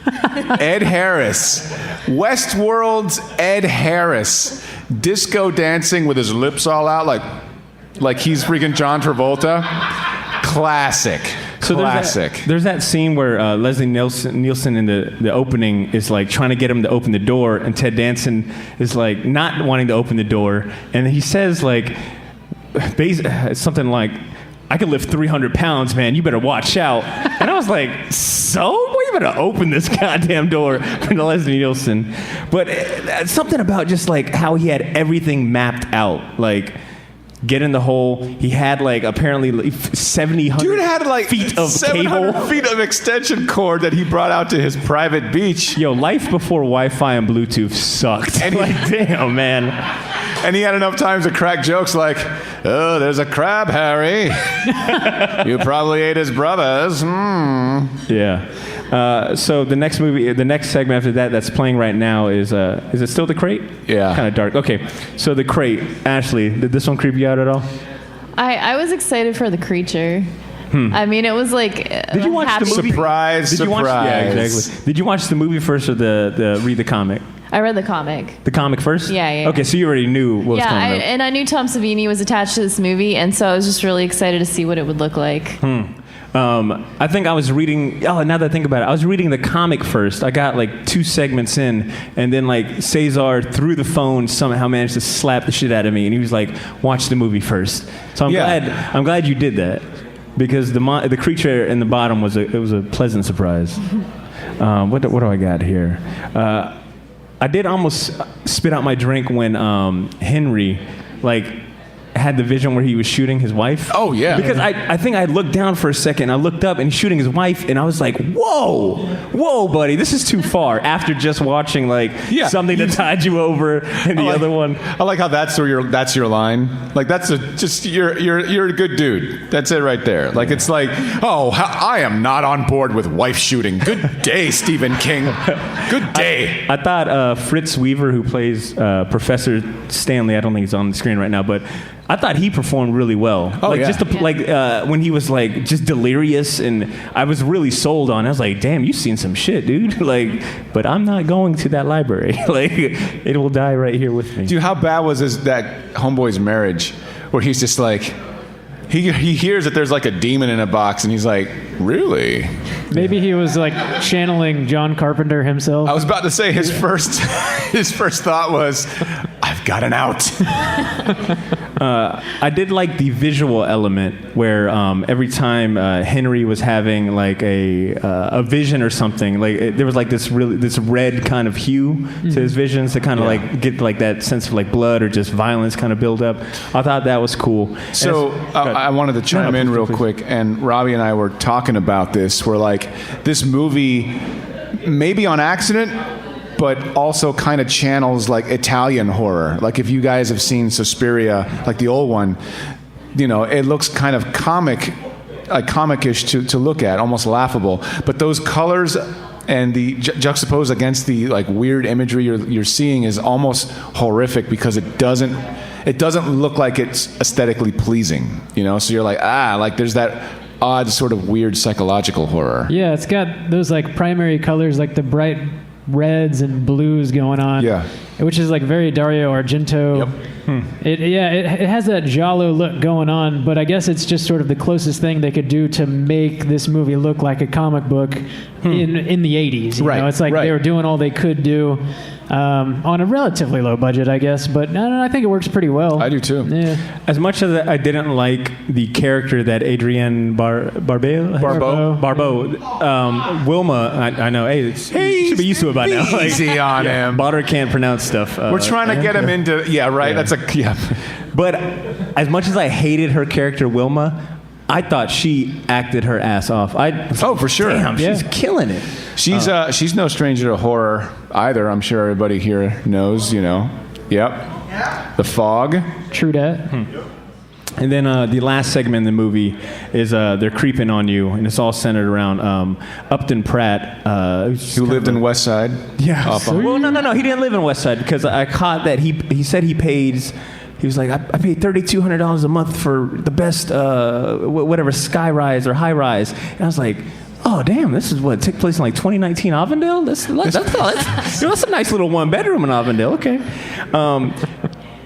Ed Harris, Westworld's Ed Harris, disco dancing with his lips all out, like he's freaking John Travolta. Classic. So Classic. There's that scene where Leslie Nielsen in the opening is like trying to get him to open the door, and Ted Danson is like not wanting to open the door, and he says like something like, I could lift 300 pounds, man. You better watch out. And I was like, so? Well, you better open this goddamn door for Leslie Nielsen. But something about just like how he had everything mapped out. Like, get in the hole. He had like apparently 700 Dude had like feet of 700 cable. feet of extension cord that he brought out to his private beach. Yo, life before Wi-Fi and Bluetooth sucked. And like, damn, man. And he had enough time to crack jokes like, oh, there's a crab, Harry. You probably ate his brothers. Yeah. So the next segment after that's playing right now is it still The Crate? Yeah. Kind of dark. Okay. So The Crate. Ashley, did this one creep you out at all? I was excited for the creature. I mean, it was like Did you watch the movie? Surprise. Yeah, exactly. Did you watch the movie first or read the comic? I read the comic. The comic first? Yeah. Okay, so you already knew what was coming up. And I knew Tom Savini was attached to this movie, and so I was just really excited to see what it would look like. I think I was reading. Oh, now that I think about it, I was reading the comic first. I got like 2 segments in, and then like Cesar through the phone somehow managed to slap the shit out of me, and he was like, "Watch the movie first." So I'm glad you did that, because the creature in the bottom was a pleasant surprise. What do I got here? I did almost spit out my drink when Henry, like, had the vision where he was shooting his wife? Oh, yeah. Because I think I looked down for a second. I looked up and he's shooting his wife, and I was like, whoa, buddy, this is too far. After just watching like Something That Tied You Over and the other one. I like how that's your line. Like that's you're a good dude. That's it right there. Like it's like, I am not on board with wife shooting. Good day, Stephen King. Good day. I thought Fritz Weaver, who plays Professor Stanley, I don't think he's on the screen right now, but I thought he performed really well. When he was like just delirious, and I was really sold on. I was like, damn, you've seen some shit, dude. But I'm not going to that library. It will die right here with me. Dude, how bad was that homeboy's marriage, where he's just like, he hears that there's like a demon in a box, and he's like, really? Maybe he was like channeling John Carpenter himself. I was about to say his first thought was, I've got an out. I did like the visual element where every time Henry was having like a vision or something, there was like this red kind of hue to his visions to kind of like get like that sense of like blood or just violence kind of build up. I thought that was cool. So I wanted to chime in real quick, and Robbie and I were talking about this. We're like, this movie, maybe on accident, but also kind of channels like Italian horror. Like if you guys have seen Suspiria, like the old one, it looks kind of comic-ish to look at, almost laughable. But those colors and the juxtaposed against the like weird imagery you're seeing is almost horrific, because it doesn't look like it's aesthetically pleasing. So you're like, there's that odd sort of weird psychological horror. Yeah, it's got those like primary colors, like the bright reds and blues going on. Yeah. Which is like very Dario Argento. Yep. It has that giallo look going on, but I guess it's just sort of the closest thing they could do to make this movie look like a comic book in the 80s. You know? It's like they were doing all they could do on a relatively low budget, I guess. But I think it works pretty well. I do too. Yeah. As much as I didn't like the character that Adrienne Barbeau, Wilma, I know. Hey, you should be used to it by now. Easy on him. Butter can't pronounce stuff. We're trying to get him into. Yeah, right. Yeah. But as much as I hated her character Wilma, I thought she acted her ass off. For sure. Damn, she's killing it. She's no stranger to horror either. I'm sure everybody here knows. Yep. The Fog. True that. And then the last segment in the movie is they're creeping on you, and it's all centered around Upton Pratt, who lived in West Side. Yeah. Well, no, he didn't live in West Side, because I caught that he said he pays. He was like, I paid $3,200 a month for the best, whatever, sky rise or high rise. And I was like, oh, damn, this is what took place in like 2019 Avondale? That's a nice little one bedroom in Avondale. Okay.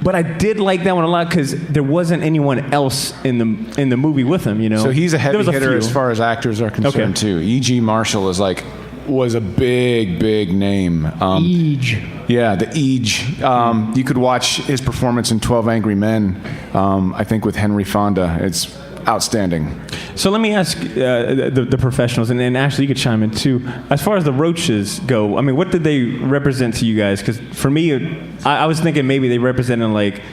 But I did like that one a lot, because there wasn't anyone else in the movie with him, So he's a heavy hitter as far as actors are concerned, too. E.G. Marshall was a big name. Eege. Yeah, the Eege. You could watch his performance in 12 Angry Men, I think with Henry Fonda. It's outstanding. So let me ask the professionals, and Ashley, you could chime in too. As far as the roaches go, I mean, what did they represent to you guys? Because for me, I was thinking maybe they represented like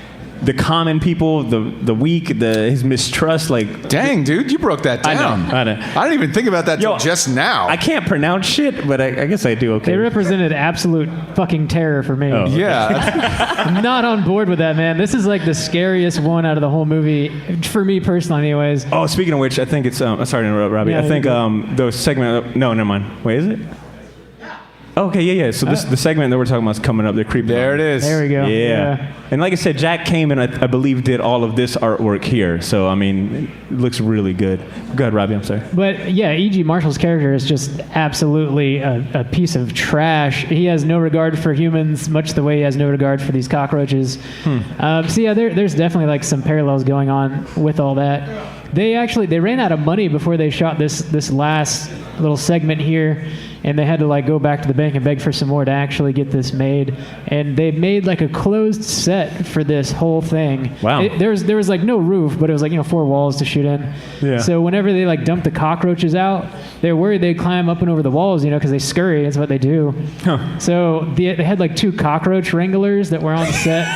the common people, the weak, his mistrust. Like, dang, dude, you broke that down. I know. I didn't even think about that till just now. I can't pronounce shit, but I guess I do. Okay. They represented absolute fucking terror for me. Oh, okay. Yeah. I'm not on board with that, man. This is like the scariest one out of the whole movie, for me personally, anyways. Oh, speaking of which, I think it's. Sorry to interrupt, Robbie. Yeah, I think the segment. No, never mind. Wait, is it? Okay, yeah. So the segment that we're talking about is coming up. They're creeping. There it is. There we go. Yeah. And like I said, Jack came and I believe did all of this artwork here. So I mean, it looks really good. Go ahead, Robbie. I'm sorry. But yeah, E.G. Marshall's character is just absolutely a piece of trash. He has no regard for humans, much the way he has no regard for these cockroaches. So yeah, there's definitely like some parallels going on with all that. They ran out of money before they shot this last little segment here. and they had to like go back to the bank and beg for some more to actually get this made. And they made like a closed set for this whole thing. Wow. There was like no roof, but it was like 4 walls to shoot in. Yeah. So whenever they like dumped the cockroaches out, they're worried they'd climb up and over the walls, because they scurry. That's what they do. Huh. So they had like 2 cockroach wranglers that were on the set.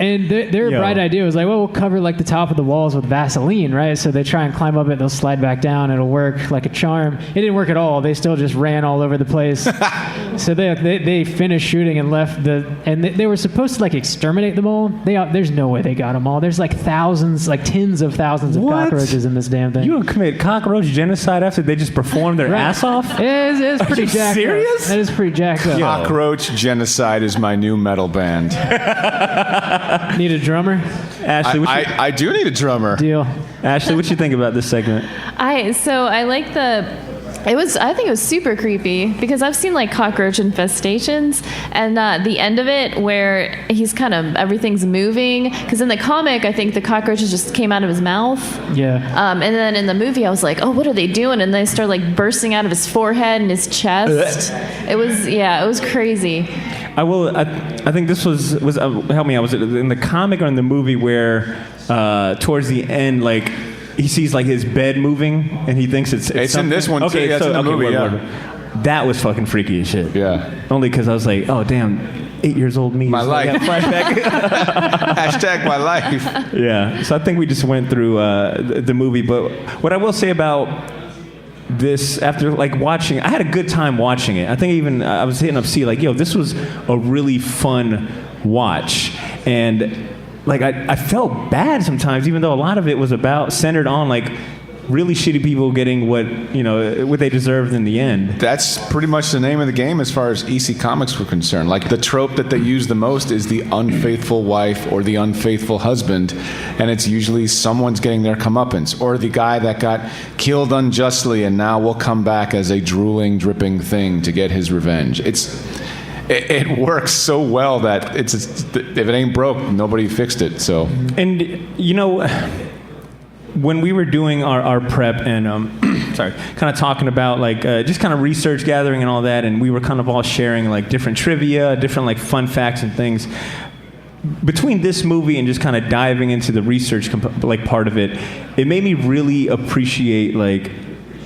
And their bright idea was like, well, we'll cover like the top of the walls with Vaseline, right? So they try and climb up it, they'll slide back down, it'll work like a charm. It didn't work at all. They still just ran all over the place. So they finished shooting and left and they were supposed to like exterminate them all. There's no way they got them all. There's like thousands, like tens of thousands of cockroaches in this damn thing. You would commit cockroach genocide after they just performed their ass off? It's pretty jacked serious? up. That is pretty jacked up. Cockroach Genocide is my new metal band. Need a drummer? Ashley, I do need a drummer. Deal. Ashley, what you think about this segment? I like I think it was super creepy because I've seen like cockroach infestations, and the end of it where he's kind of everything's moving, because in the comic I think the cockroaches just came out of his mouth. Yeah. And then in the movie I was like, oh, what are they doing? And they start like bursting out of his forehead and his chest. It was crazy. I think this was help me out. Was it in the comic or in the movie where towards the end, like he sees like his bed moving and he thinks it's in this one too. Okay, Yeah, it's in the movie. That was fucking freaky as shit. Yeah. Only because I was like, oh damn, 8-year-old me. My life. Flashback. Hashtag my life. Yeah. So I think we just went through the movie, but what I will say about this, after like watching it, I had a good time watching it. I think even I was hitting up C like, yo, this was a really fun watch. And like I felt bad sometimes, even though a lot of it was centered on like really shitty people getting what they deserved in the end. That's pretty much the name of the game as far as EC Comics were concerned. Like the trope that they use the most is the unfaithful wife or the unfaithful husband, and it's usually someone's getting their comeuppance, or the guy that got killed unjustly and now will come back as a drooling, dripping thing to get his revenge. It works so well that if it ain't broke, nobody fixed it. So, and when we were doing our prep and kind of talking about like just kind of research gathering and all that, and we were kind of all sharing like different trivia, different like fun facts and things. Between this movie and just kind of diving into the research part of it, it made me really appreciate like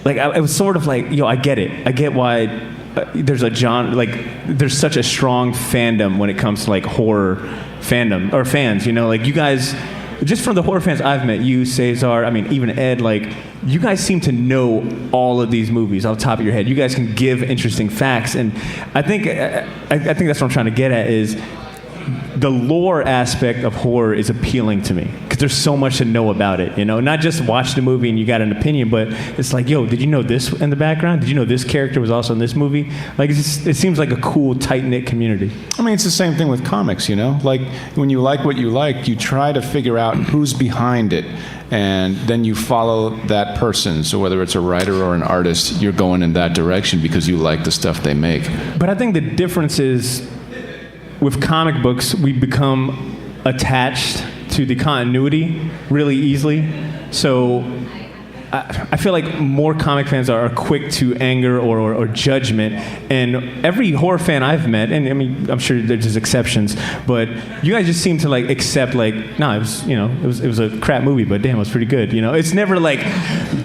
I was sort of like, I get it. I get why. There's there's such a strong fandom when it comes to like horror fandom or fans, like you guys, just from the horror fans I've met, you, Cesar, I mean even Ed, like you guys seem to know all of these movies off the top of your head. You guys can give interesting facts, and I think that's what I'm trying to get at is the lore aspect of horror is appealing to me because there's so much to know about it, not just watch the movie and you got an opinion, but it's like, yo, did you know this in the background? Did you know this character was also in this movie? Like it seems like a cool, tight-knit community. I mean, it's the same thing with comics, like when you like what you like, you try to figure out who's behind it, and then you follow that person. So whether it's a writer or an artist, you're going in that direction because you like the stuff they make. But I think the difference is with comic books, we become attached to the continuity really easily. So I feel like more comic fans are quick to anger or judgment. And every horror fan I've met, and I mean, I'm sure there's just exceptions, but you guys just seem to like accept like, nah, it was a crap movie, but damn, it was pretty good. It's never like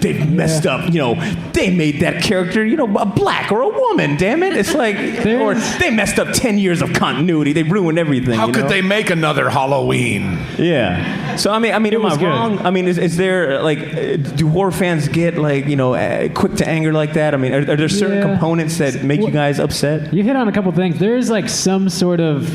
they messed up. They made that character, a black or a woman. Damn it, it's like, or they messed up 10 years of continuity. They ruined everything. How could they make another Halloween? Yeah. So I mean, am I wrong? I mean, is there like, do horror fans get like quick to anger like that? I mean, are there certain components that make you guys upset? You hit on a couple things. There is like some sort of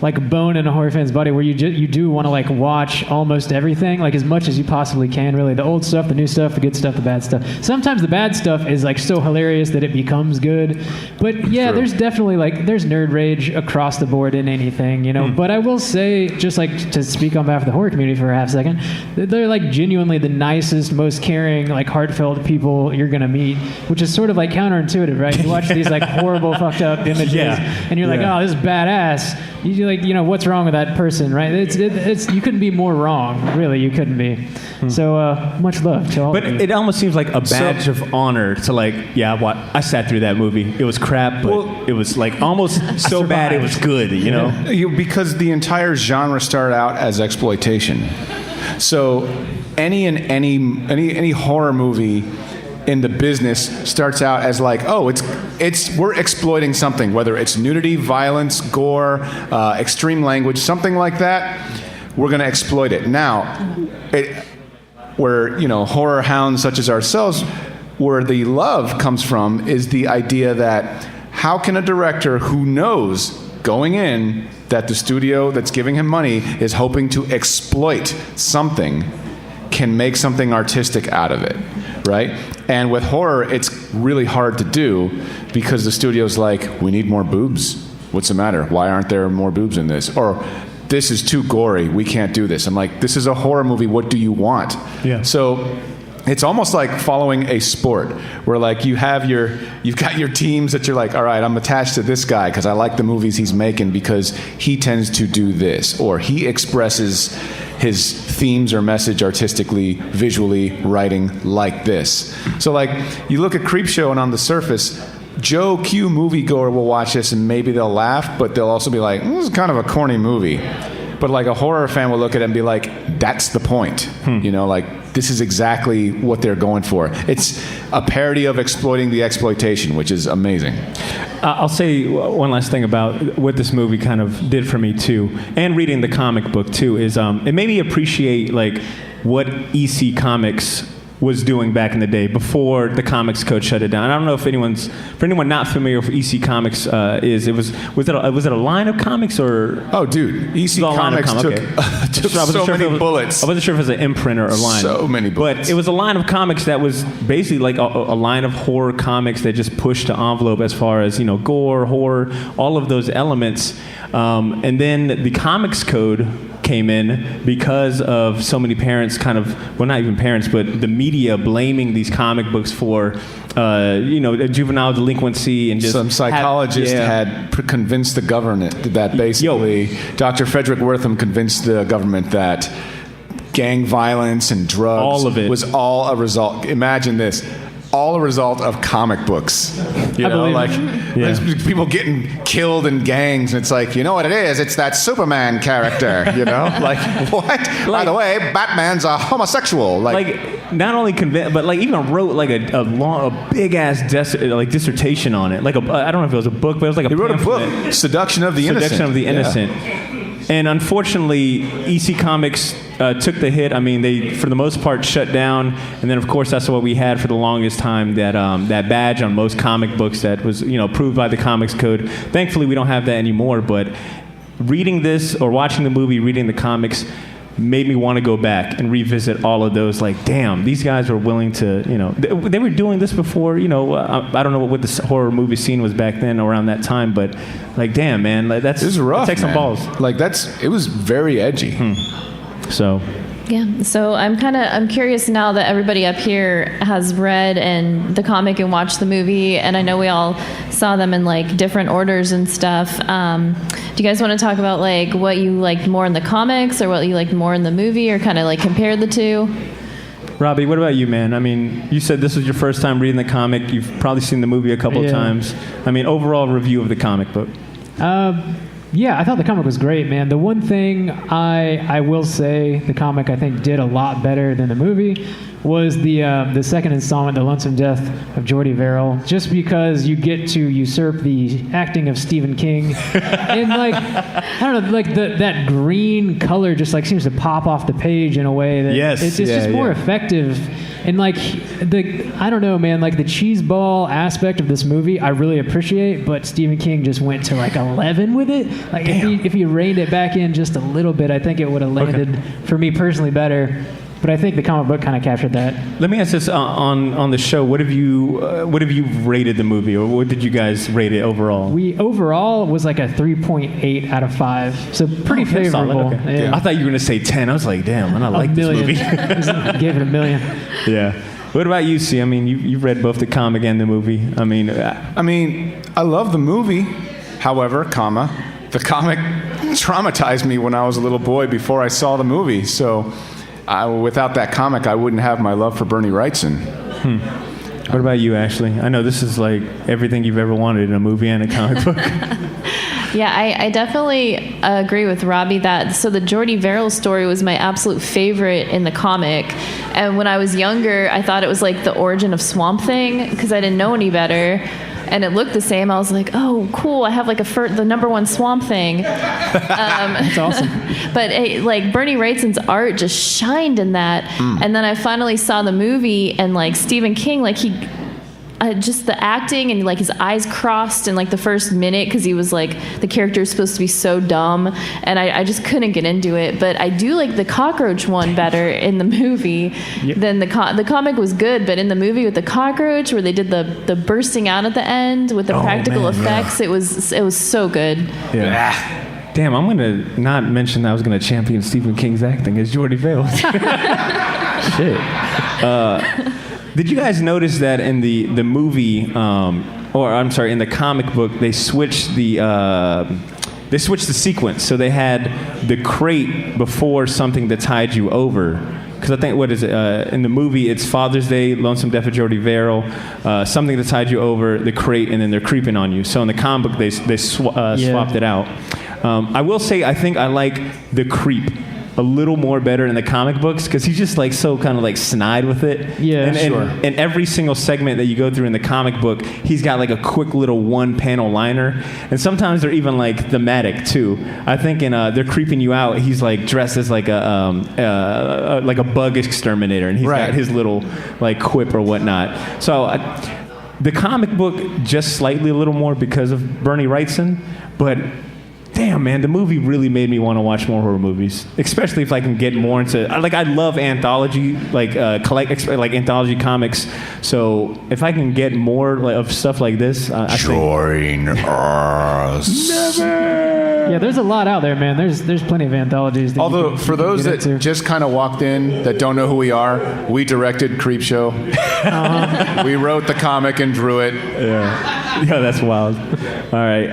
like bone in a horror fan's body where you do want to like watch almost everything, like as much as you possibly can, really. The old stuff, the new stuff, the good stuff, the bad stuff. Sometimes the bad stuff is like so hilarious that it becomes good. But yeah, there's definitely like, there's nerd rage across the board in anything, But I will say, just like to speak on behalf of the horror community for a half second, they're like genuinely the nicest, most caring, like heartfelt people you're going to meet, which is sort of like counterintuitive, right? You watch these like horrible fucked up images and you're like, oh, this is badass. what's wrong with that person, right? It's you couldn't be more wrong, really. You couldn't be. So much love to all. But of you. it almost seems like a badge of honor to I sat through that movie. It was crap, but it was like almost so bad it was good, you know? Because the entire genre started out as exploitation. So any horror movie in the business starts out as like, oh, it's we're exploiting something, whether it's nudity, violence, gore, extreme language, something like that. We're going to exploit it. Now, where horror hounds such as ourselves, where the love comes from is the idea that how can a director who knows going in that the studio that's giving him money is hoping to exploit something can make something artistic out of it, right? And with horror, it's really hard to do because the studio's like, we need more boobs. What's the matter? Why aren't there more boobs in this? Or this is too gory. We can't do this. I'm like, this is a horror movie. What do you want? Yeah. So it's almost like following a sport where like you've got your teams that you're like, all right, I'm attached to this guy because I like the movies he's making because he tends to do this, or he expresses his themes or message artistically, visually, writing like this. So like you look at Creepshow and on the surface, Joe Q moviegoer will watch this and maybe they'll laugh, but they'll also be like, this is kind of a corny movie. But like a horror fan will look at it and be like, that's the point. Like this is exactly what they're going for. It's a parody of exploiting the exploitation, which is amazing. I'll say one last thing about what this movie kind of did for me too, and reading the comic book too, is it made me appreciate like what EC Comics was doing back in the day before the Comics Code shut it down. I don't know if for anyone not familiar with EC Comics was it a line of comics or? Oh, dude, EC Comics took so many bullets. I wasn't sure if it was an imprint or a line. So many bullets. But it was a line of comics that was basically like a line of horror comics that just pushed the envelope as far as gore, horror, all of those elements. And then the Comics Code came in because of so many parents not even parents, but the media blaming these comic books for, juvenile delinquency and just... Some psychologist had convinced the government that basically Dr. Frederick Wortham convinced the government that gang violence and drugs all of it was all a result. Imagine this. All a result of comic books. There's people getting killed in gangs, and it's like, you know what it is? It's that Superman character, Like, what? By the way, Batman's a homosexual. Not only convinced, but even wrote a big ass dissertation on it. I don't know if it was a book, but it was like a wrote a book, Seduction of the Innocent. And unfortunately, EC Comics took the hit. I mean, they, for the most part, shut down. And then, of course, that's what we had for the longest time, that badge on most comic books that was, approved by the Comics Code. Thankfully, we don't have that anymore. But reading this or watching the movie, reading the comics, made me want to go back and revisit all of those. Like, damn, these guys were willing to, they were doing this before, I don't know what the horror movie scene was back then around that time, but like, damn, man, this is rough. Take some balls. It was very edgy. So. Yeah, so I'm curious now that everybody up here has read the comic and watched the movie, and I know we all saw them in different orders and stuff. Do you guys want to talk about what you liked more in the comics or what you liked more in the movie, or kind of compare the two? Robbie, what about you, man? I mean, you said this was your first time reading the comic. You've probably seen the movie a couple of times. I mean, overall review of the comic book. Yeah, I thought the comic was great, man. The one thing I will say the comic I think did a lot better than the movie was the second installment, The Lonesome Death of Jordy Verrill, just because you get to usurp the acting of Stephen King. And I don't know, that green color just seems to pop off the page in a way that it's just more effective. And I don't know, man, the cheese ball aspect of this movie I really appreciate, but Stephen King just went to 11 with it. If he reined it back in just a little bit, I think it would have landed for me personally better. But I think the comic book kind of captured that. Let me ask this on the show. What have you rated the movie, or what did you guys rate it overall? We overall was a 3.8 out of 5, so pretty favorable. Okay. Yeah. I thought you were going to say 10. I was like, damn, I like this movie. Gave it 1 million. Yeah. What about you, C? I mean, you've read both the comic and the movie. I mean, I love the movie. However, the comic traumatized me when I was a little boy before I saw the movie. So without that comic, I wouldn't have my love for Bernie Wrightson. What about you, Ashley? I know this is like everything you've ever wanted in a movie and a comic book. Yeah, I definitely agree with Robbie so the Jordy Verrill story was my absolute favorite in the comic. And when I was younger, I thought it was like the origin of Swamp Thing because I didn't know any better. And it looked the same. I was like, oh, cool. I have like the number one Swamp Thing. That's awesome. But like Bernie Wrightson's art just shined in that. And then I finally saw the movie and like Stephen King, like just the acting and like his eyes crossed in like the first minute because he was like the character is supposed to be so dumb, and I just couldn't get into it. But I do like the cockroach one better in the movie than the comic was good, but in the movie with the cockroach where they did the bursting out at the end with the practical effects, it was so good. Yeah. Damn, I'm gonna not mention that I was gonna champion Stephen King's acting as Jordy Verrill. Shit. Did you guys notice that in the movie, in the comic book, they switched the sequence. So they had the crate before something that tied you over. Because I think, in the movie, it's Father's Day, Lonesome Death of Jordy Verrill, something that tied you over, the crate, and then they're creeping on you. So in the comic book, they swapped it out. I will say, I think I like the creep a little more better in the comic books because he's just like so kind of like snide with it. Yeah, sure. And every single segment that you go through in the comic book, he's got like a quick little one-panel liner, and sometimes they're even like thematic too. I think in They're Creeping You Out, he's like dressed as like a bug exterminator, and he's got his little like quip or whatnot. So the comic book just slightly a little more because of Bernie Wrightson, but. Damn, man, the movie really made me want to watch more horror movies, especially if I can get more into. I love anthology, anthology comics. So if I can get more of stuff like this, join us. Never. Yeah, there's a lot out there, man. There's plenty of anthologies. Although for those that just kind of walked in that don't know who we are, we directed Creepshow. We wrote the comic and drew it. Yeah, that's wild. All right,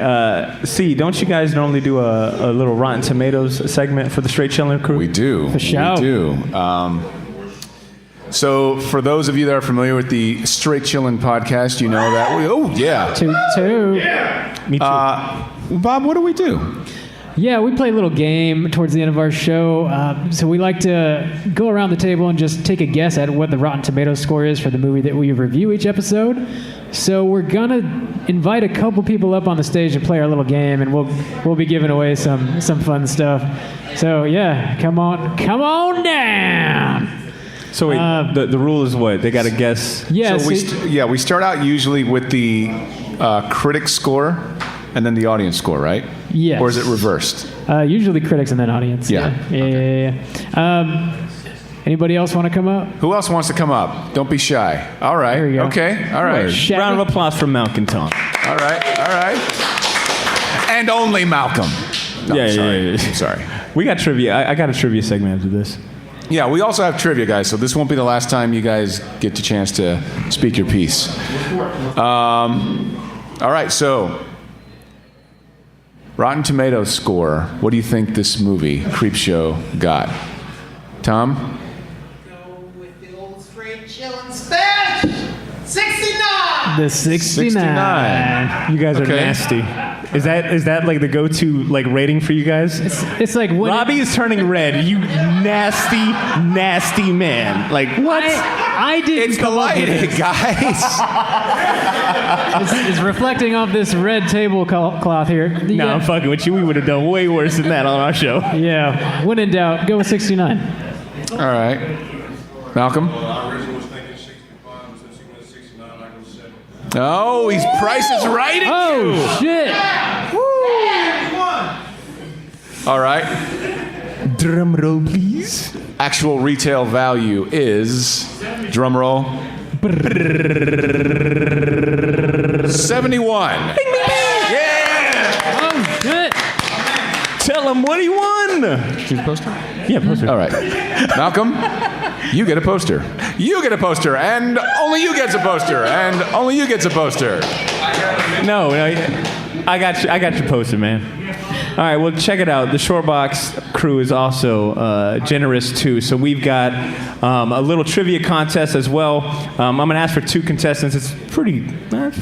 don't you guys normally do a little Rotten Tomatoes segment for the Straight Chillin' crew? We do. For sure. We do. So for those of you that are familiar with the Straight Chillin' podcast, you know that Toot. Me too. Bob, what do we do? Yeah, we play a little game towards the end of our show. So we like to go around the table and just take a guess at what the Rotten Tomatoes score is for the movie that we review each episode. So we're gonna invite a couple people up on the stage to play our little game, and we'll be giving away some fun stuff. So yeah, come on down. So wait, the rule is what? They got to guess. Yeah. So we start out usually with the critic score and then the audience score, right? Yes. Or is it reversed? Usually critics and then audience. Yeah. Yeah. Anybody else want to come up? Who else wants to come up? Don't be shy. All right. There we go. Okay. All right. Shaggy? Round of applause for Malcolm Tom. All right. And only Malcolm. No, Yeah. I'm sorry. We got trivia. I got a trivia segment after this. Yeah, we also have trivia, guys, so this won't be the last time you guys get the chance to speak your piece. All right, so Rotten Tomatoes score. What do you think this movie, Creepshow, got? Tom? Go with the old straight chillin' stash. 69. The 69. You guys are Okay. nasty. Is that like the go-to like rating for you guys? It's like when Robbie is turning red. You nasty man. Like what? I didn't It's come up with polite, it. guys. It's reflecting off this red tablecloth here. No, I'm fucking with you. We would have done way worse than that on our show. Yeah. When in doubt, go with 69. All right. Malcolm? Oh, he's Price is Right. Oh, shit. All right. Drum roll, please. Actual retail value is, drum roll, 71. Oh, shit. Tell him what he won. See the poster? Yeah, poster. All right. Malcolm, you get a poster. You get a poster, and only you gets a poster, and only you gets a poster. No, I got your poster, man. All right, well, check it out. The Shortbox crew is also generous, too. So we've got a little trivia contest as well. I'm going to ask for 2 contestants. It's pretty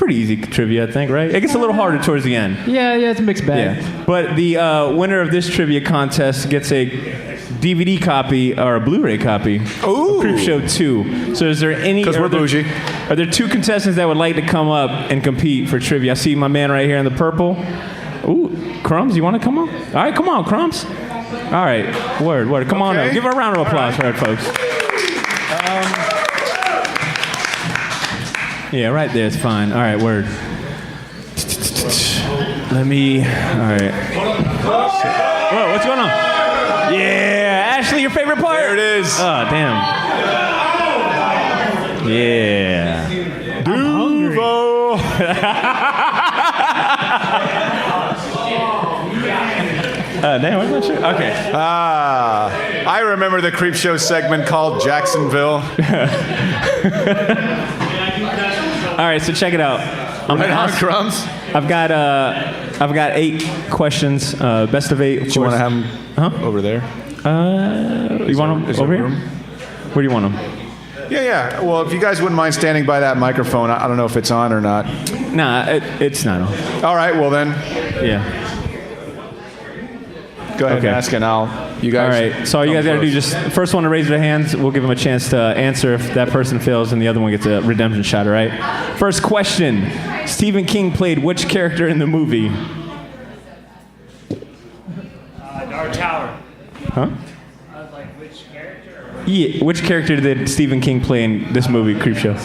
easy trivia, I think, right? It gets a little harder towards the end. Yeah, it's a mixed bag. Yeah. But the winner of this trivia contest gets a DVD copy or a Blu-ray copy of Creepshow 2. So is there any... Because we're bougie. Are there 2 contestants that would like to come up and compete for trivia? I see my man right here in the purple. Ooh, Crumbs, you want to come on? All right, come on, Crumbs. All right, word. Come on up. Give her a round of applause for that, folks. Yeah, right there. It's fine. All right, word. Let me... All right. Whoa, what's going on? Yeah, Ashley, your favorite part? There it is. Oh, damn. Yeah. Duvo. Damn, I'm not sure. Okay. I remember the Creepshow segment called Jacksonville. All right, so check it out. Right on, Crumbs. I've got 8 questions. Best of 8. Do you want to have them over there? You want them over here? Where do you want them? Yeah. Well, if you guys wouldn't mind standing by that microphone, I don't know if it's on or not. Nah, it's not on. All right, well then. Yeah. Go ahead Okay. and ask, and you guys. All right. So all you guys got to do, just first one to raise their hands, we'll give them a chance to answer. If that person fails, and the other one gets a redemption shot. All right. First question: Stephen King played which character in the movie? Dark Tower. Huh? Like which character? Yeah. Which character did Stephen King play in this movie, Creepshow?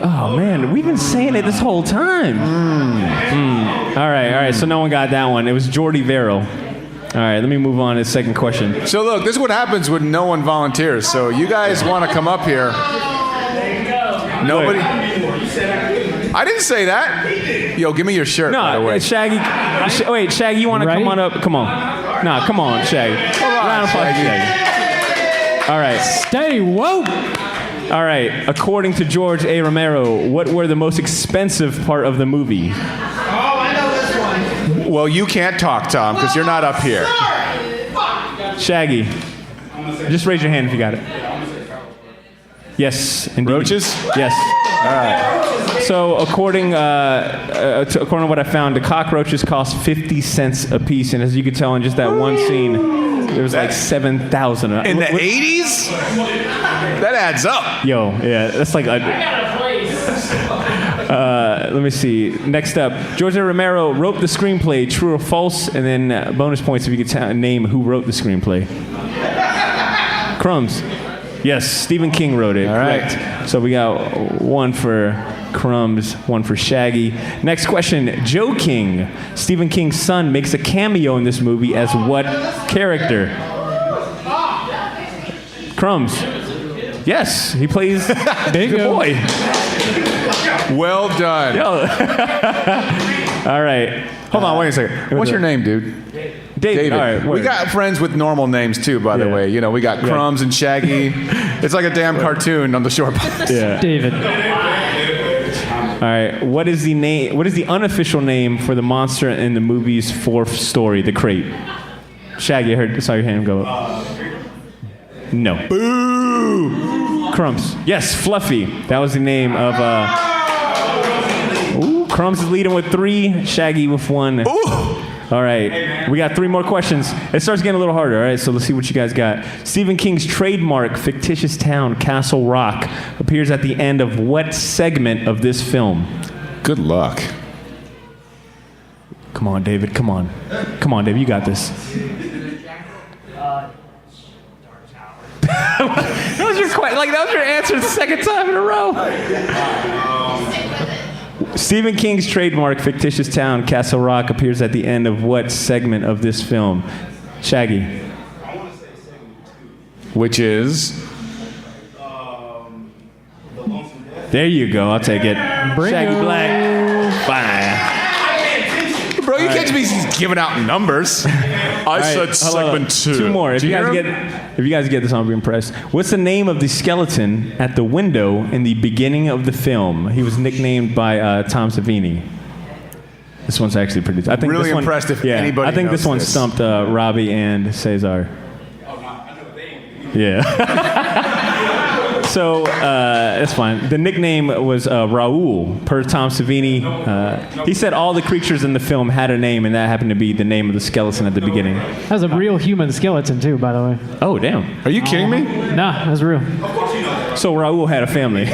Oh man, we've been saying it this whole time. All right. So no one got that one. It was Jordy Verrill. All right, let me move on to the second question. So look, this is what happens when no one volunteers. So you guys want to come up here? Nobody. I didn't say that. Yo, give me your shirt. By the way. Shaggy. Wait, Shaggy, you want to come on up? Come on. Nah, come on, Shaggy. Round of applause, Shaggy. All right. Stay woke. All right. According to George A. Romero, what were the most expensive part of the movie? Well, you can't talk, Tom, because you're not up here. Shaggy. Just raise your hand if you got it. Yes, indeed. Roaches? Yes. All right. So according to what I found, the cockroaches cost 50 cents a piece, and as you could tell in just that one scene, there was like 7,000. In the 80s? That adds up. Yo, yeah, that's like let me see. Next up, George A. Romero wrote the screenplay, true or false, and then bonus points if you could name who wrote the screenplay. Crumbs. Yes, Stephen King wrote it. All correct. right. So we got one for Crumbs, one for Shaggy. Next question. Joe King, Stephen King's son, makes a cameo in this movie as what character? Crumbs. Yes, he plays the boy. Well done. Yo. All right. Hold on, wait a second. What's your name, dude? David. All right. We got friends with normal names too, by the way. You know, we got Crumbs and Shaggy. It's like a damn cartoon on the short box. Yeah. David. All right. What is the name? What is the unofficial name for the monster in the movie's fourth story, the crate? Shaggy, I saw your hand go up. No. Boo! Crumbs. Yes, Fluffy. That was the name of. Ooh, Crumbs is leading with 3. Shaggy with 1. Ooh. All right, we got 3 more questions. It starts getting a little harder, all right? So let's see what you guys got. Stephen King's trademark fictitious town, Castle Rock, appears at the end of what segment of this film? Good luck. Come on, David, come on. Come on, David, you got this. that was your answer the second time in a row. Stephen King's trademark fictitious town, Castle Rock, appears at the end of what segment of this film? Shaggy. I want to say segment 2. Which is? There you go. I'll take it. Shaggy Black. Fine. Bro, you can't just be giving out numbers. I said segment 2. 2 more. If you guys get this, I'll be impressed. What's the name of the skeleton at the window in the beginning of the film? He was nicknamed by Tom Savini. This one's actually pretty. I think Really this one, impressed if yeah, anybody I think knows this one this. stumped Robbie and Cesar. Yeah. So that's fine. The nickname was Raul, per Tom Savini. He said all the creatures in the film had a name, and that happened to be the name of the skeleton at the beginning. That was a real human skeleton, too, by the way. Oh, damn. Are you kidding me? Nah, that was real. So Raul had a family.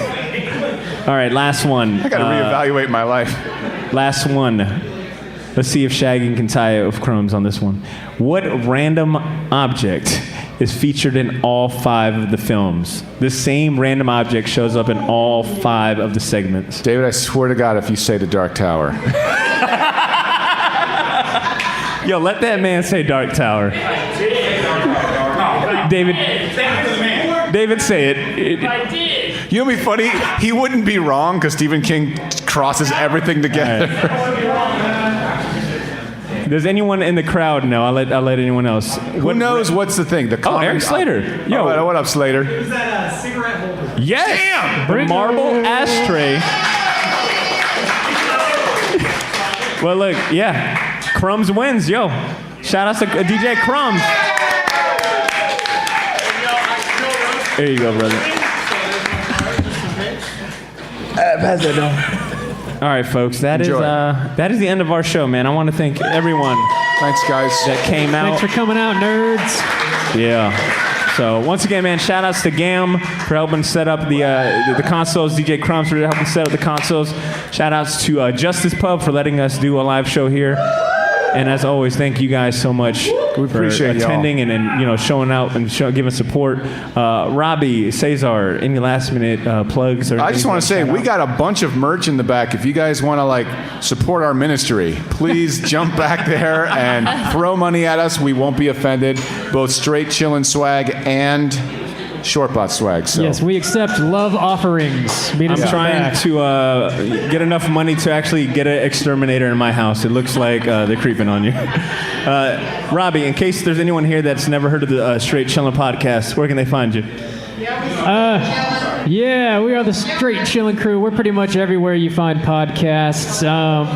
All right, last one. I got to reevaluate my life. Last one. Let's see if Shaggy can tie it with crumbs on this one. What random object is featured in all 5 of the films? The same random object shows up in all 5 of the segments. David, I swear to God, if you say the Dark Tower. Yo, let that man say Dark Tower. David, say it. You know what'd be funny? He wouldn't be wrong because Stephen King crosses everything together. Does anyone in the crowd know? I'll let anyone else. Who knows what's the thing? The Oh, Eric Slater. Yo, what up, Slater? Is that a cigarette holder? yes! Damn! The marble ashtray. Well, look, yeah. Crumbs wins, yo. Shout out to DJ Crumbs. There you go, brother. Pass that down. All right, folks, that is the end of our show, man. I want to thank everyone Thanks, guys. that came out. Thanks for coming out, nerds. Yeah. So once again, man, shout outs to Gam for helping set up the consoles, DJ Crumbs for helping set up the consoles. Shout outs to Justice Pub for letting us do a live show here. And as always, thank you guys so much We appreciate for attending and showing out and giving support. Robbie, Cesar, any last minute plugs? Or I just want to say we got a bunch of merch in the back. If you guys want to support our ministry, please jump back there and throw money at us. We won't be offended. Both straight chillin' swag and shortbot swag. So. Yes, we accept love offerings. Meet us I'm in the trying back. to get enough money to actually get an exterminator in my house. It looks like they're creeping on you. Robbie, in case there's anyone here that's never heard of the Straight Chillin' podcast, where can they find you? Yeah, we are the Straight Chillin' Crew. We're pretty much everywhere you find podcasts.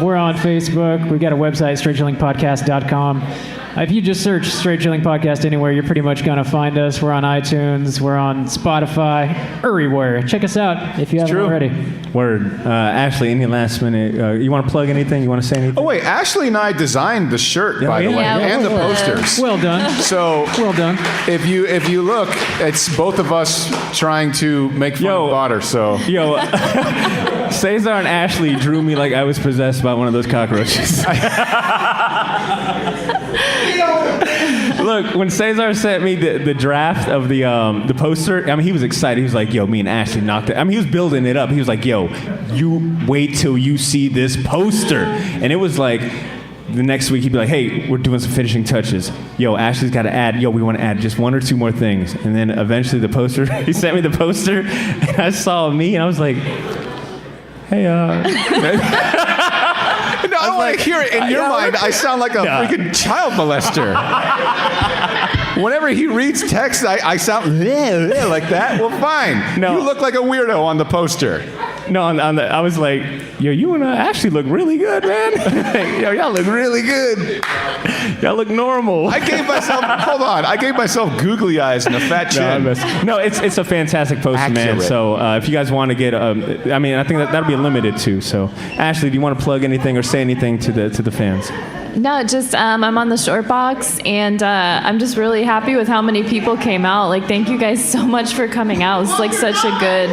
We're on Facebook. We've got a website, straightchillingpodcast.com. If you just search Straight Chilling Podcast anywhere, you're pretty much going to find us. We're on iTunes. We're on Spotify. Everywhere. Check us out if you haven't already. Word. Ashley, any last minute? You want to plug anything? You want to say anything? Oh, wait. Ashley and I designed the shirt, by the way, and the posters. Well done. So, well done. If you look, it's both of us trying to make fun of Potter. So, Cesar and Ashley drew me like I was possessed by one of those cockroaches. Look, when Cesar sent me the draft of the poster, I mean, he was excited. He was like, yo, me and Ashley knocked it. I mean, he was building it up. He was like, yo, you wait till you see this poster. And it was like, the next week he'd be like, hey, we're doing some finishing touches. Yo, Ashley's got to add, we want to add just 1 or 2 more things. And then eventually the poster, he sent me the poster, and I saw me, and I was like, hey, No, I don't want to hear it. In your mind, I sound like a freaking child molester. Whenever he reads text, I sound like that. Well, fine. No. You look like a weirdo on the poster. No, I was like, yo, you and Ashley look really good, man. Yo, y'all look really good. Y'all look normal. I gave myself googly eyes and a fat chin. No, it's a fantastic poster, man. So if you guys want to get, I think that'll be limited too. So Ashley, do you want to plug anything or say anything to the fans? No, just I'm on the short box, and I'm just really happy with how many people came out. Like, thank you guys so much for coming out. It's like such a good.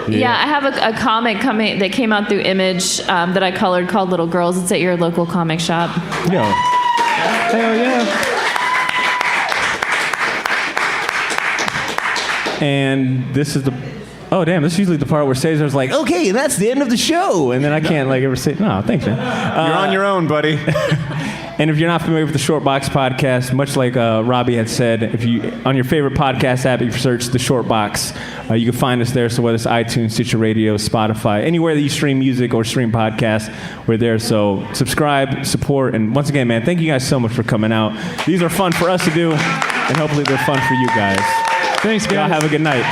Yeah, I have a comic that came out through Image that I colored called Little Girls. It's at your local comic shop. Yo. Hell yeah. And this is this is usually the part where Cesar's like, okay, that's the end of the show. And then I can't ever say, no, thanks, man. You're on your own, buddy. And if you're not familiar with the Short Box podcast, much like Robbie had said, if you on your favorite podcast app, if you search the Short Box, you can find us there. So whether it's iTunes, Stitcher Radio, Spotify, anywhere that you stream music or stream podcasts, we're there. So subscribe, support, and once again, man, thank you guys so much for coming out. These are fun for us to do, and hopefully they're fun for you guys. Thanks, guys. Y'all have a good night.